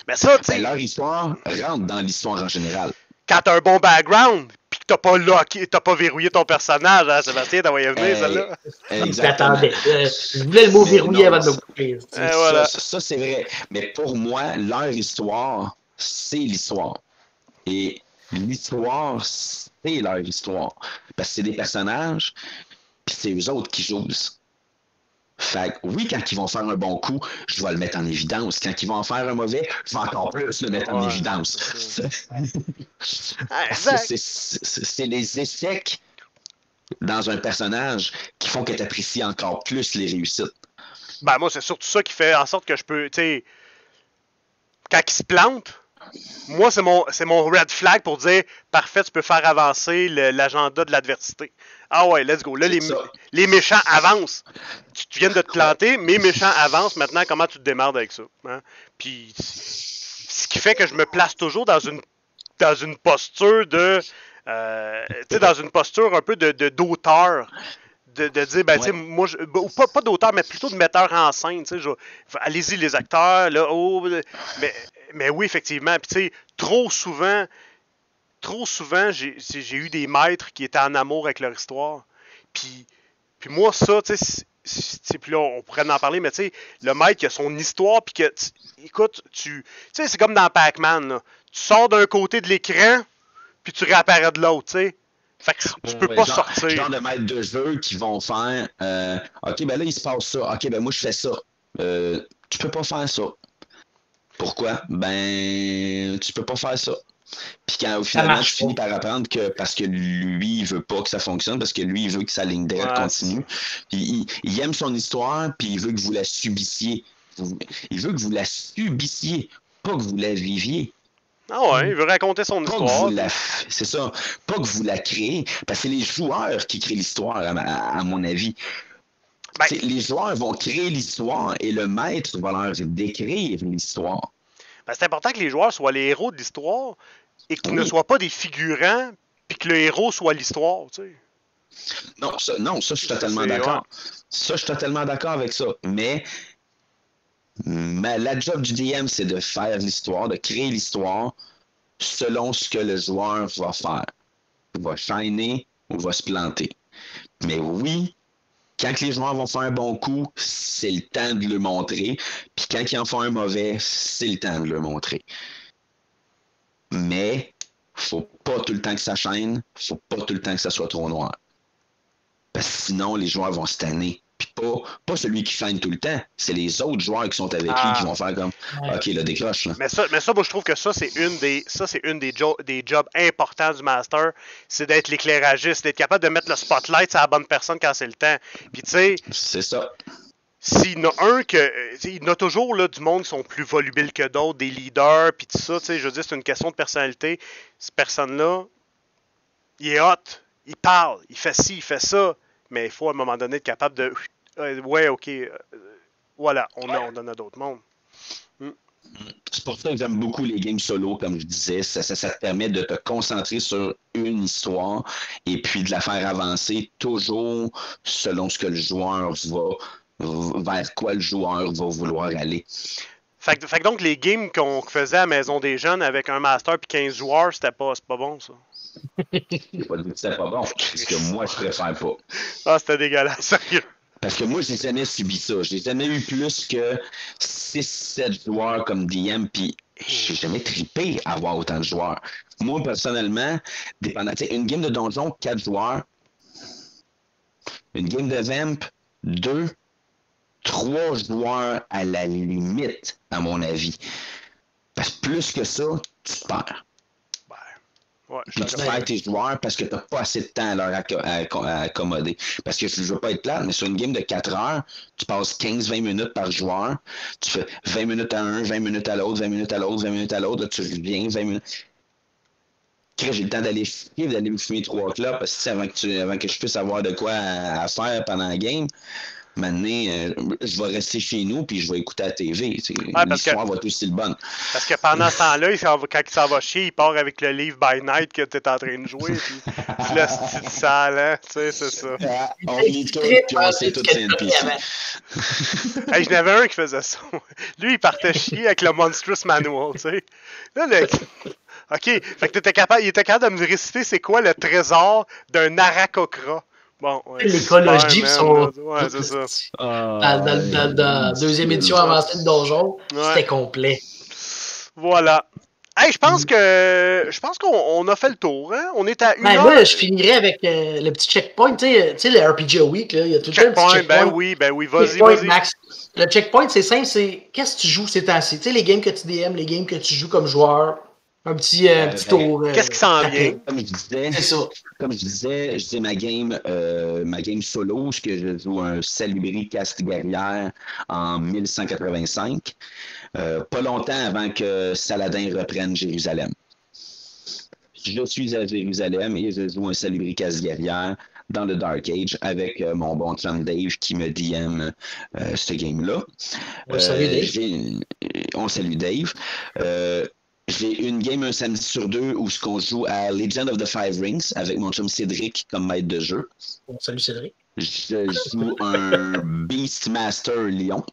Mais ça, tu sais. Leur histoire rentre dans l'histoire en général. Quand t'as un bon background, pis que t'as pas verrouillé ton personnage, hein, Sébastien, t'as venir celle-là. J'attendais. Je voulais le mot verrouillé avant de me couper. Voilà. Ça, c'est vrai. Mais pour moi, leur histoire, c'est l'histoire. Et l'histoire, c'est leur histoire. Parce que c'est des personnages, puis c'est eux autres qui jouent. Fait que oui, quand ils vont faire un bon coup, je vais le mettre en évidence. Quand ils vont en faire un mauvais, je vais encore plus le mettre en évidence. C'est les échecs dans un personnage qui font que tu apprécies encore plus les réussites. Ben moi, c'est surtout ça qui fait en sorte que je peux, tu sais, quand ils se plantent, moi, c'est mon red flag pour dire, parfait, tu peux faire avancer l'agenda de l'adversité. Ah ouais, let's go. Là, les méchants avancent. Tu viens de te planter, mes méchants avancent. Maintenant, comment tu te démarres avec ça? Hein? Puis, ce qui fait que je me place toujours dans une posture de... tu sais, dans une posture un peu d'auteur. De dire, ben, tu sais, moi, pas d'auteur, mais plutôt de metteur en scène, tu sais, allez-y, les acteurs, là, mais oui, effectivement, puis tu sais, trop souvent, j'ai eu des maîtres qui étaient en amour avec leur histoire, puis moi, ça, tu sais, puis là, on pourrait en parler, mais tu sais, le maître qui a son histoire, puis que, écoute, tu sais, c'est comme dans Pac-Man, là, tu sors d'un côté de l'écran, puis tu réapparais de l'autre, tu sais. Fait que tu peux pas sortir. Genre de maître de jeu qui vont faire OK, ben là, il se passe ça. OK, ben moi, je fais ça. Tu peux pas faire ça. Pourquoi? Ben, tu peux pas faire ça. Puis quand finalement, je finis par apprendre que parce que lui, il veut pas que ça fonctionne, parce que lui, il veut que sa ligne droite continue. Puis il aime son histoire, puis il veut que vous la subissiez. Il veut que vous la subissiez, pas que vous la viviez. Ah ouais, il veut raconter son histoire. C'est ça. Pas que vous la créez, parce que c'est les joueurs qui créent l'histoire, à mon avis. Ben, les joueurs vont créer l'histoire et le maître va leur décrire l'histoire. Ben, c'est important que les joueurs soient les héros de l'histoire et qu'ils ne soient pas des figurants, puis que le héros soit l'histoire, tu sais. Non, ça, je suis totalement d'accord. Ça, je suis totalement d'accord avec ça. Mais la job du DM, c'est de faire l'histoire, de créer l'histoire selon ce que le joueur va faire. Il va shiner ou va se planter. Mais oui, quand les joueurs vont faire un bon coup, c'est le temps de le montrer. Puis quand ils en font un mauvais, c'est le temps de le montrer. Mais faut pas tout le temps que ça chaîne, faut pas tout le temps que ça soit trop noir. Parce que sinon, les joueurs vont se tanner. Puis pas celui qui chaîne tout le temps, c'est les autres joueurs qui sont avec lui qui vont faire comme OK, là, décroche. Là. Mais ça, moi, je trouve que ça, c'est une des jobs importants du master, c'est d'être l'éclairagiste, d'être capable de mettre le spotlight sur la bonne personne quand c'est le temps. Puis tu sais, c'est ça. S'il y en a il y en a toujours là, du monde qui sont plus volubiles que d'autres, des leaders, puis tout ça, tu sais, je veux dire, c'est une question de personnalité. Cette personne-là, il est hot, il parle, il fait ci, il fait ça, mais il faut à un moment donné être capable de... ouais, ok, voilà, on en a d'autres mondes. C'est pour ça que j'aime beaucoup les games solo, comme je disais. Ça te permet de te concentrer sur une histoire et puis de la faire avancer toujours selon ce que le joueur vers quoi le joueur va vouloir aller. Fait que donc, les games qu'on faisait à la Maison des Jeunes avec un master puis 15 joueurs, c'est pas bon, ça. J'ai pas dit que c'était pas bon, parce que moi, je préfère pas. Ah, c'était dégueulasse, sérieux. Parce que moi, j'ai jamais subi ça. J'ai jamais eu plus que 6-7 joueurs comme DM, puis j'ai jamais trippé à avoir autant de joueurs. Moi, personnellement, dépendant, une game de donjon, 4 joueurs. Une game de Vamp, 2, 3 joueurs à la limite, à mon avis. Parce que plus que ça, tu te perds. Ouais, puis tu perds tes joueurs parce que tu n'as pas assez de temps à leur accommoder. Parce que je ne veux pas être plate, mais sur une game de 4 heures, tu passes 15-20 minutes par joueur. Tu fais 20 minutes à un, 20 minutes à l'autre, 20 minutes à l'autre, 20 minutes à l'autre. Là, tu reviens 20 minutes. J'ai le temps d'aller fumer, d'aller me fumer 3 clopes parce que avant que je puisse avoir de quoi à faire pendant la game. Maintenant, je vais rester chez nous puis je vais écouter la TV. L'histoire va être aussi le bonne. Parce que pendant ce temps-là, quand il s'en va chier, il part avec le livre By Night que tu es en train de jouer. Puis le style sale, hein? Tu sais, c'est ça. On lit tout, puis on sait tout c'est NPC. Hey, je n'avais un qui faisait ça. Lui, il partait chier avec le Monstrous Manual, tu sais. Là, OK, fait que il était capable de me réciter c'est quoi le trésor d'un Arakocra. Bon, ouais, l'écologie sont. Ouais, c'est ça. Dans la deuxième édition avancée de Donjon, c'était complet. Voilà. Hey, je pense qu'on a fait le tour, hein? On est à 1 heure. Moi, je finirais avec le petit checkpoint, tu sais, le RPG Week, là, il y a tout le temps un petit checkpoint. Ben oui, vas-y. Max. Le checkpoint, c'est simple, c'est qu'est-ce que tu joues ces temps-ci? Tu sais, les games que tu DM, les games que tu joues comme joueur. Un petit tour. Qu'est-ce qui s'en vient? Comme je disais, ma game solo, ce que je joue un Salubri Caste Guerrière en 1185. Pas longtemps avant que Saladin reprenne Jérusalem. Je suis à Jérusalem et je joue un Salubri Caste Guerrière dans le Dark Age avec mon bon chum Dave qui me DM ce game-là. On salue Dave. J'ai une game un samedi sur 2 où on joue à Legend of the Five Rings avec mon chum Cédric comme maître de jeu. Bon, salut Cédric. Je joue un Beastmaster Lion.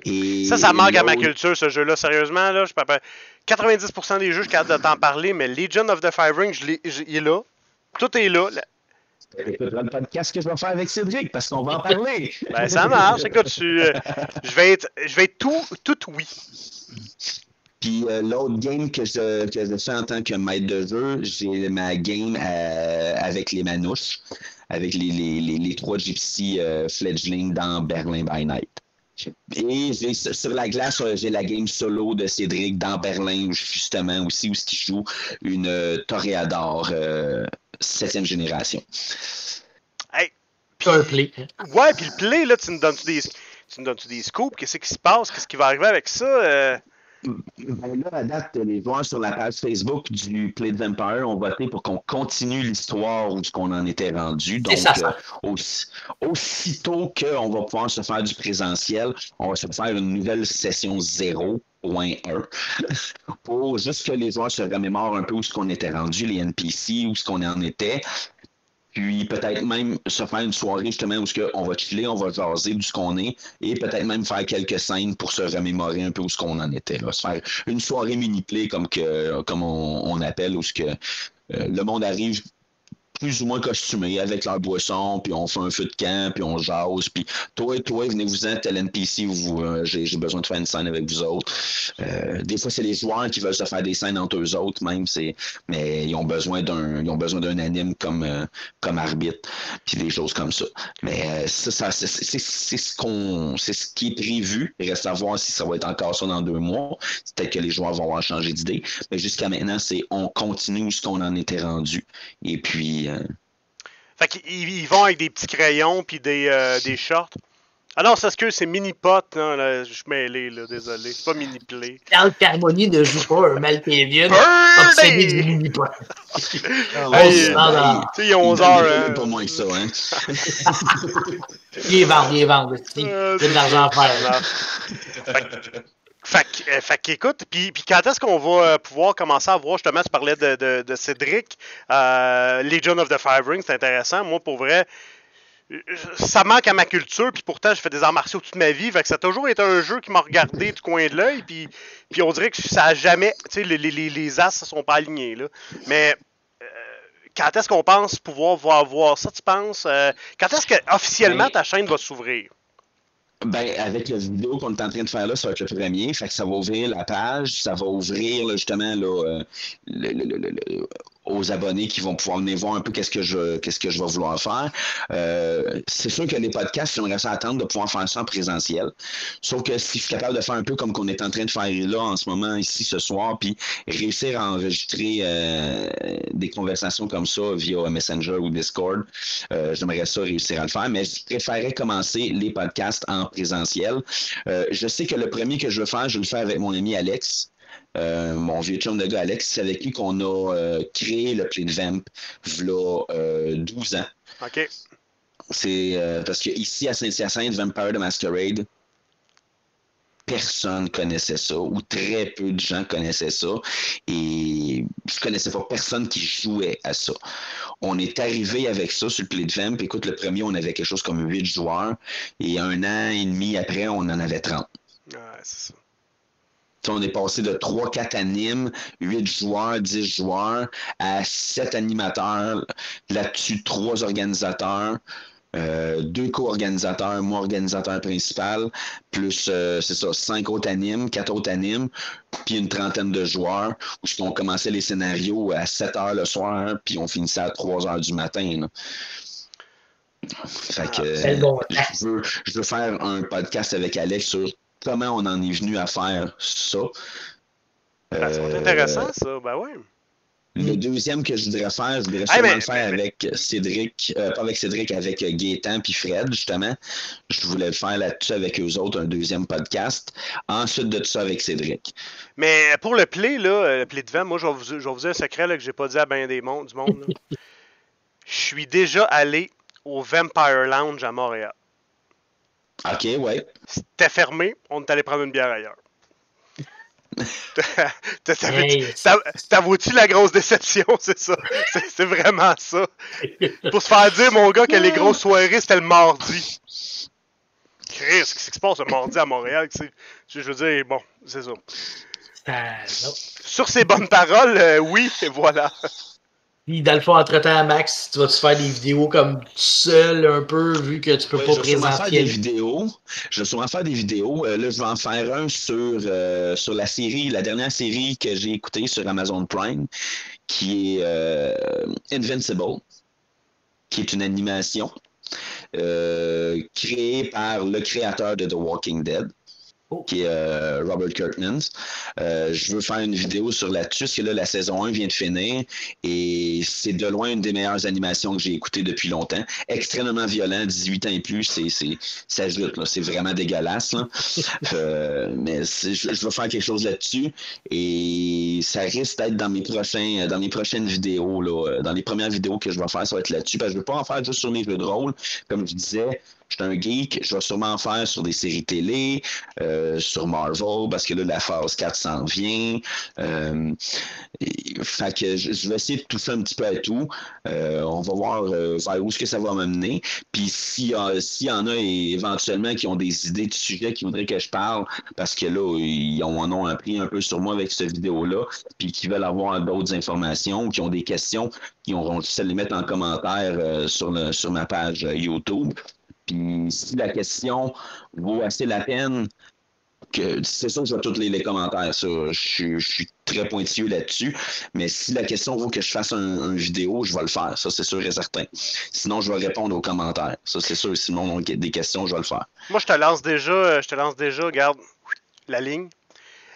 Et ça manque à ma culture, ce jeu-là. Sérieusement, là, 90% des jeux, je suis capable de t'en parler, mais Legend of the Five Rings, il est là. Tout est là. Écoute-moi le podcast que je vais faire avec Cédric, parce qu'on va en parler. Ben, ça marche. Écoute, je vais être tout oui. Puis l'autre game que je fais en tant que maître de jeu, j'ai ma game avec les manouches, avec les 3 gypsies fledgling dans Berlin by Night. Et sur la glace, j'ai la game solo de Cédric dans Berlin, justement, aussi, où il joue une Toréador 7e génération. Hey, un play. Ouais, puis le play, là, tu me donnes-tu des scoops? Qu'est-ce qui se passe? Qu'est-ce qui va arriver avec ça? Ben là, à date, les joueurs sur la page Facebook du Play de Vampire ont voté pour qu'on continue l'histoire où on en était rendu. Donc, aussitôt qu'on va pouvoir se faire du présentiel, on va se faire une nouvelle session 0.1 pour juste que les joueurs se remémorent un peu où ce qu'on était rendu, les NPC, où ce qu'on en était. Puis peut-être même se faire une soirée justement où on va chiller, on va jaser d'où ce qu'on est et peut-être même faire quelques scènes pour se remémorer un peu où ce qu'on en était. Là. Se faire une soirée mini-play comme on appelle où le monde arrive plus ou moins costumés avec leur boisson, puis on fait un feu de camp, puis on jase, puis toi, venez-vous-en, tel NPC, j'ai besoin de faire une scène avec vous autres. Des fois, c'est les joueurs qui veulent se faire des scènes entre eux autres, même, mais ils ont besoin d'un anime comme arbitre, puis des choses comme ça. Mais c'est ce qui est prévu. Il reste à voir si ça va être encore ça dans 2 mois. C'est peut-être que les joueurs vont avoir changé d'idée. Mais jusqu'à maintenant, on continue ce qu'on en était rendu. Et puis, Fait qu'ils vont avec des petits crayons puis des shorts. Ah non, c'est ce que c'est Mini-Pot, non, là, je suis mêlé, là, désolé. C'est pas Mini-Play. Carl Carmoni ne joue pas un Malkavian obsédé du mini-pot. Hey, Ben, tu sais, il est 11h. pas moins que ça, hein. Il est vendre. C'est de l'argent à faire. Fait qu'écoute, puis quand est-ce qu'on va pouvoir commencer à voir, justement, tu parlais de Cédric, Legion of the Five Rings, c'est intéressant. Moi, pour vrai, ça manque à ma culture, puis pourtant, j'ai fait des arts martiaux toute ma vie, fait que ça a toujours été un jeu qui m'a regardé du coin de l'œil, puis on dirait que ça a jamais, tu sais, les as ne sont pas alignés, là. Mais quand est-ce qu'on pense pouvoir voir ça, tu penses? Quand est-ce que officiellement ta chaîne va s'ouvrir? Ben, avec la vidéo qu'on est en train de faire là, ça va être le premier. Fait que ça va ouvrir la page, ça va ouvrir là, justement là, aux abonnés qui vont pouvoir venir voir un peu qu'est-ce que je vais vouloir faire. C'est sûr que les podcasts, j'aimerais ça attendre de pouvoir faire ça en présentiel. Sauf que si je suis capable de faire un peu comme qu'on est en train de faire là en ce moment, ici, ce soir, puis réussir à enregistrer des conversations comme ça via Messenger ou Discord, j'aimerais ça réussir à le faire, mais je préférerais commencer les podcasts en présentiel. Je sais que le premier que je veux faire, je vais le faire avec mon ami Alex. Mon vieux chum de gars Alex, c'est avec lui qu'on a créé le Play de Vamp v'là 12 ans. OK. C'est parce que ici à Saint-Hyacinthe, Vampire the Masquerade, personne connaissait ça, ou très peu de gens connaissaient ça, et je connaissais pas personne qui jouait à ça. On est arrivé avec ça sur le Play de Vamp. Écoute, le premier, on avait quelque chose comme 8 joueurs, et 1 an et demi après, on en avait 30. Ouais, c'est ça. On est passé de 3-4 animes, 8 joueurs, 10 joueurs, à 7 animateurs, là-dessus 3 organisateurs, 2 co-organisateurs, moi organisateur principal, plus c'est ça, 5 autres animes, 4 autres animes, puis une trentaine de joueurs, où on commençait les scénarios à 7 heures le soir, puis on finissait à 3 heures du matin. Là. Fait que je veux faire un podcast avec Alex sur comment on en est venu à faire ça. Ça va être intéressant, ça. Ben oui. Le deuxième que je voudrais faire, je voudrais sûrement le faire avec Cédric, pas avec Cédric, avec Gaétan puis Fred, justement. Je voulais le faire là-dessus avec eux autres, un deuxième podcast. Ensuite de tout ça avec Cédric. Mais pour le Play, là, le Play de Vamp, moi, je vais vous dire un secret là, que j'ai pas dit à bien du monde. Je suis déjà allé au Vampire Lounge à Montréal. OK, ouais. C'était fermé, on est allé prendre une bière ailleurs. T'avoues-tu la grosse déception, c'est ça? C'est vraiment ça. Pour se faire dire, mon gars, que les grosses soirées, c'était le mardi. Chris, qu'est-ce qui se passe le mardi à Montréal? Je veux dire, bon, c'est ça. Sur ces bonnes paroles, oui, et voilà. Puis, dans le fond, entre-temps, Max, tu vas-tu faire des vidéos comme tout seul, un peu, vu que tu peux pas présenter? Je vais sûrement faire des vidéos. Là, je vais en faire un sur la série, la dernière série que j'ai écoutée sur Amazon Prime, qui est Invincible, qui est une animation créée par le créateur de The Walking Dead. Qui est Robert Kirkman. Je veux faire une vidéo sur là-dessus, parce que là, la saison 1 vient de finir, et c'est de loin une des meilleures animations que j'ai écoutées depuis longtemps. Extrêmement violent, 18 ans et plus, ça jute, là. C'est vraiment dégueulasse. Là. Mais je veux faire quelque chose là-dessus, et ça risque d'être dans mes prochaines vidéos, là, dans les premières vidéos que je vais faire, ça va être là-dessus, parce que je veux pas en faire juste sur mes jeux de rôle. Comme je disais, je suis un geek, je vais sûrement en faire sur des séries télé, sur Marvel, parce que là, la phase 4 s'en vient. Fait que je vais essayer de toucher un petit peu à tout. On va voir vers où est-ce que ça va m'amener. Puis s'il y en a éventuellement qui ont des idées de sujets qui voudraient que je parle, parce que là, ils en ont appris un peu sur moi avec cette vidéo-là, puis qui veulent avoir d'autres informations, ou qui ont des questions, qui auront juste à les mettre en commentaire sur ma page YouTube. Puis si la question vaut assez la peine, c'est sûr que je vais tous les commentaires, ça. Je suis très pointilleux là-dessus. Mais si la question vaut que je fasse une vidéo, je vais le faire. Ça, c'est sûr et certain. Sinon, je vais répondre aux commentaires. Ça, c'est sûr. Si le monde a des questions, je vais le faire. Moi, je te lance déjà, regarde, la ligne.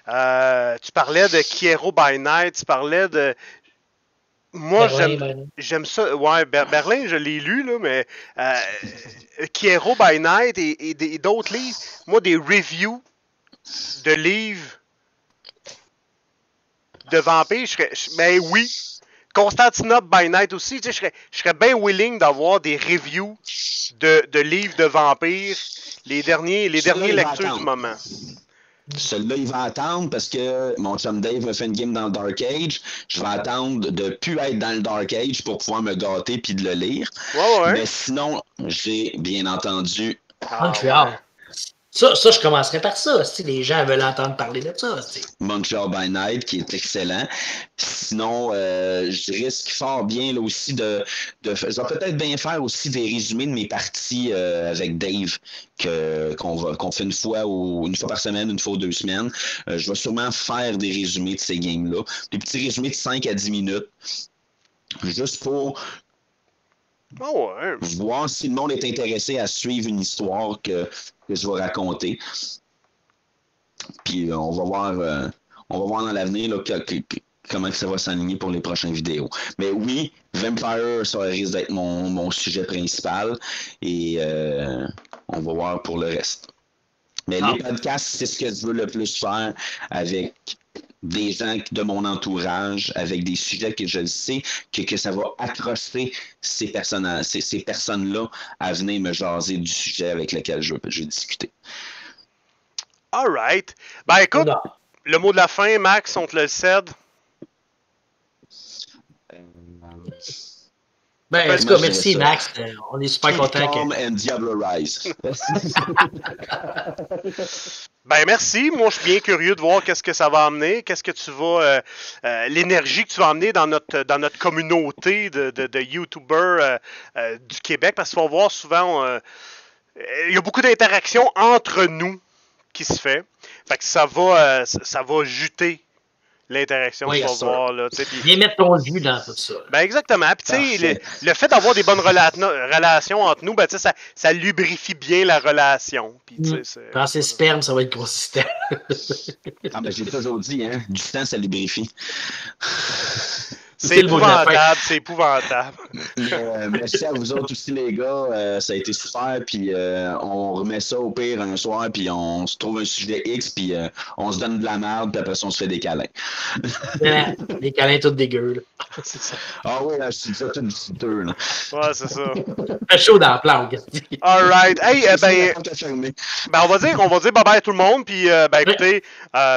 Tu parlais de Kiero by Night, tu parlais de... Moi, Berlin. j'aime ça. Ouais, Berlin, je l'ai lu, là, mais Kiero by Night et d'autres livres. Moi, des reviews de livres de vampires, ben oui. Constantinople by Night aussi, tu sais, je serais bien willing d'avoir des reviews de livres de vampires, les dernières lectures du moment. Celui-là, il va attendre parce que mon chum Dave a fait une game dans le Dark Age. Je vais attendre de plus être dans le Dark Age pour pouvoir me gâter puis de le lire. Ouais. Mais sinon, j'ai bien entendu. Montreal. Ça, je commencerais par ça, si les gens veulent entendre parler de ça. Montreal by Night, qui est excellent. Sinon, je risque fort bien là, aussi de. Je vais peut-être bien faire aussi des résumés de mes parties avec Dave qu'on fait une fois par semaine, une fois ou 2 semaines. Je vais sûrement faire des résumés de ces games-là. Des petits résumés de 5 à 10 minutes. Juste pour voir si le monde est intéressé à suivre une histoire que je vais raconter. Puis on va voir dans l'avenir là, comment ça va s'aligner pour les prochaines vidéos. Mais oui, Vampire, ça risque d'être mon sujet principal. Et on va voir pour le reste. Mais les podcasts, c'est ce que je veux le plus faire avec des gens de mon entourage, avec des sujets que je sais que ça va accrocher ces personnes-là à venir me jaser du sujet avec lequel je vais discuter. All right. Ben écoute, le mot de la fin, Max, on te le cède. Ben, en tout cas, merci, Max. On est super contents. And Diablo Rise. Ben, merci. Moi, je suis bien curieux de voir qu'est-ce que ça va amener. Qu'est-ce que tu vas. L'énergie que tu vas amener dans notre communauté de YouTubers du Québec. Parce qu'il faut voir souvent. Il y a beaucoup d'interactions entre nous qui se fait. Fait que ça va juter l'interaction que tu vas voir. Là, viens mettre ton jus dans tout ça. Ben exactement. Puis tu sais, le fait d'avoir des bonnes relations entre nous, ben, ça lubrifie bien la relation. Puis, dans ses spermes, ça va être consistant. Ben, j'ai toujours dit, hein, du temps, ça lubrifie. C'est épouvantable. Merci à vous autres aussi, les gars. Ça a été super. Puis on remet ça au pire un soir. Puis on se trouve un sujet X. Puis on se donne de la merde. Puis après ça, on se fait des câlins. Des câlins tout dégueux. Là. C'est ça. Ah oui, là, je suis déjà tout juteux. Ouais, c'est ça. Fait chaud dans la planque. All right. Hey, on va dire bye bye à tout le monde. Puis, écoutez,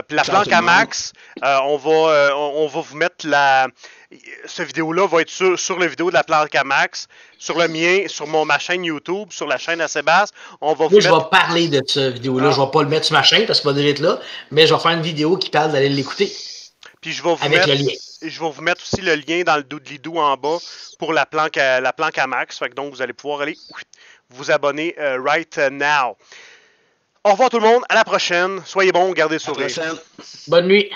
puis la planque à Max, on va vous mettre cette vidéo-là va être sur la vidéo de la planque à Max, sur le mien, sur ma chaîne YouTube, sur la chaîne à Sébastien. Je vais parler de cette vidéo-là. Je vais pas le mettre sur ma chaîne parce qu'il va déjà être là, mais je vais faire une vidéo qui parle d'aller l'écouter. Puis je vais vous mettre aussi le lien dans le doodly-doo en bas pour la planque à Max. Fait que donc, vous allez pouvoir aller vous abonner right now. Au revoir tout le monde. À la prochaine. Soyez bons. Gardez le sourire. Bonne nuit.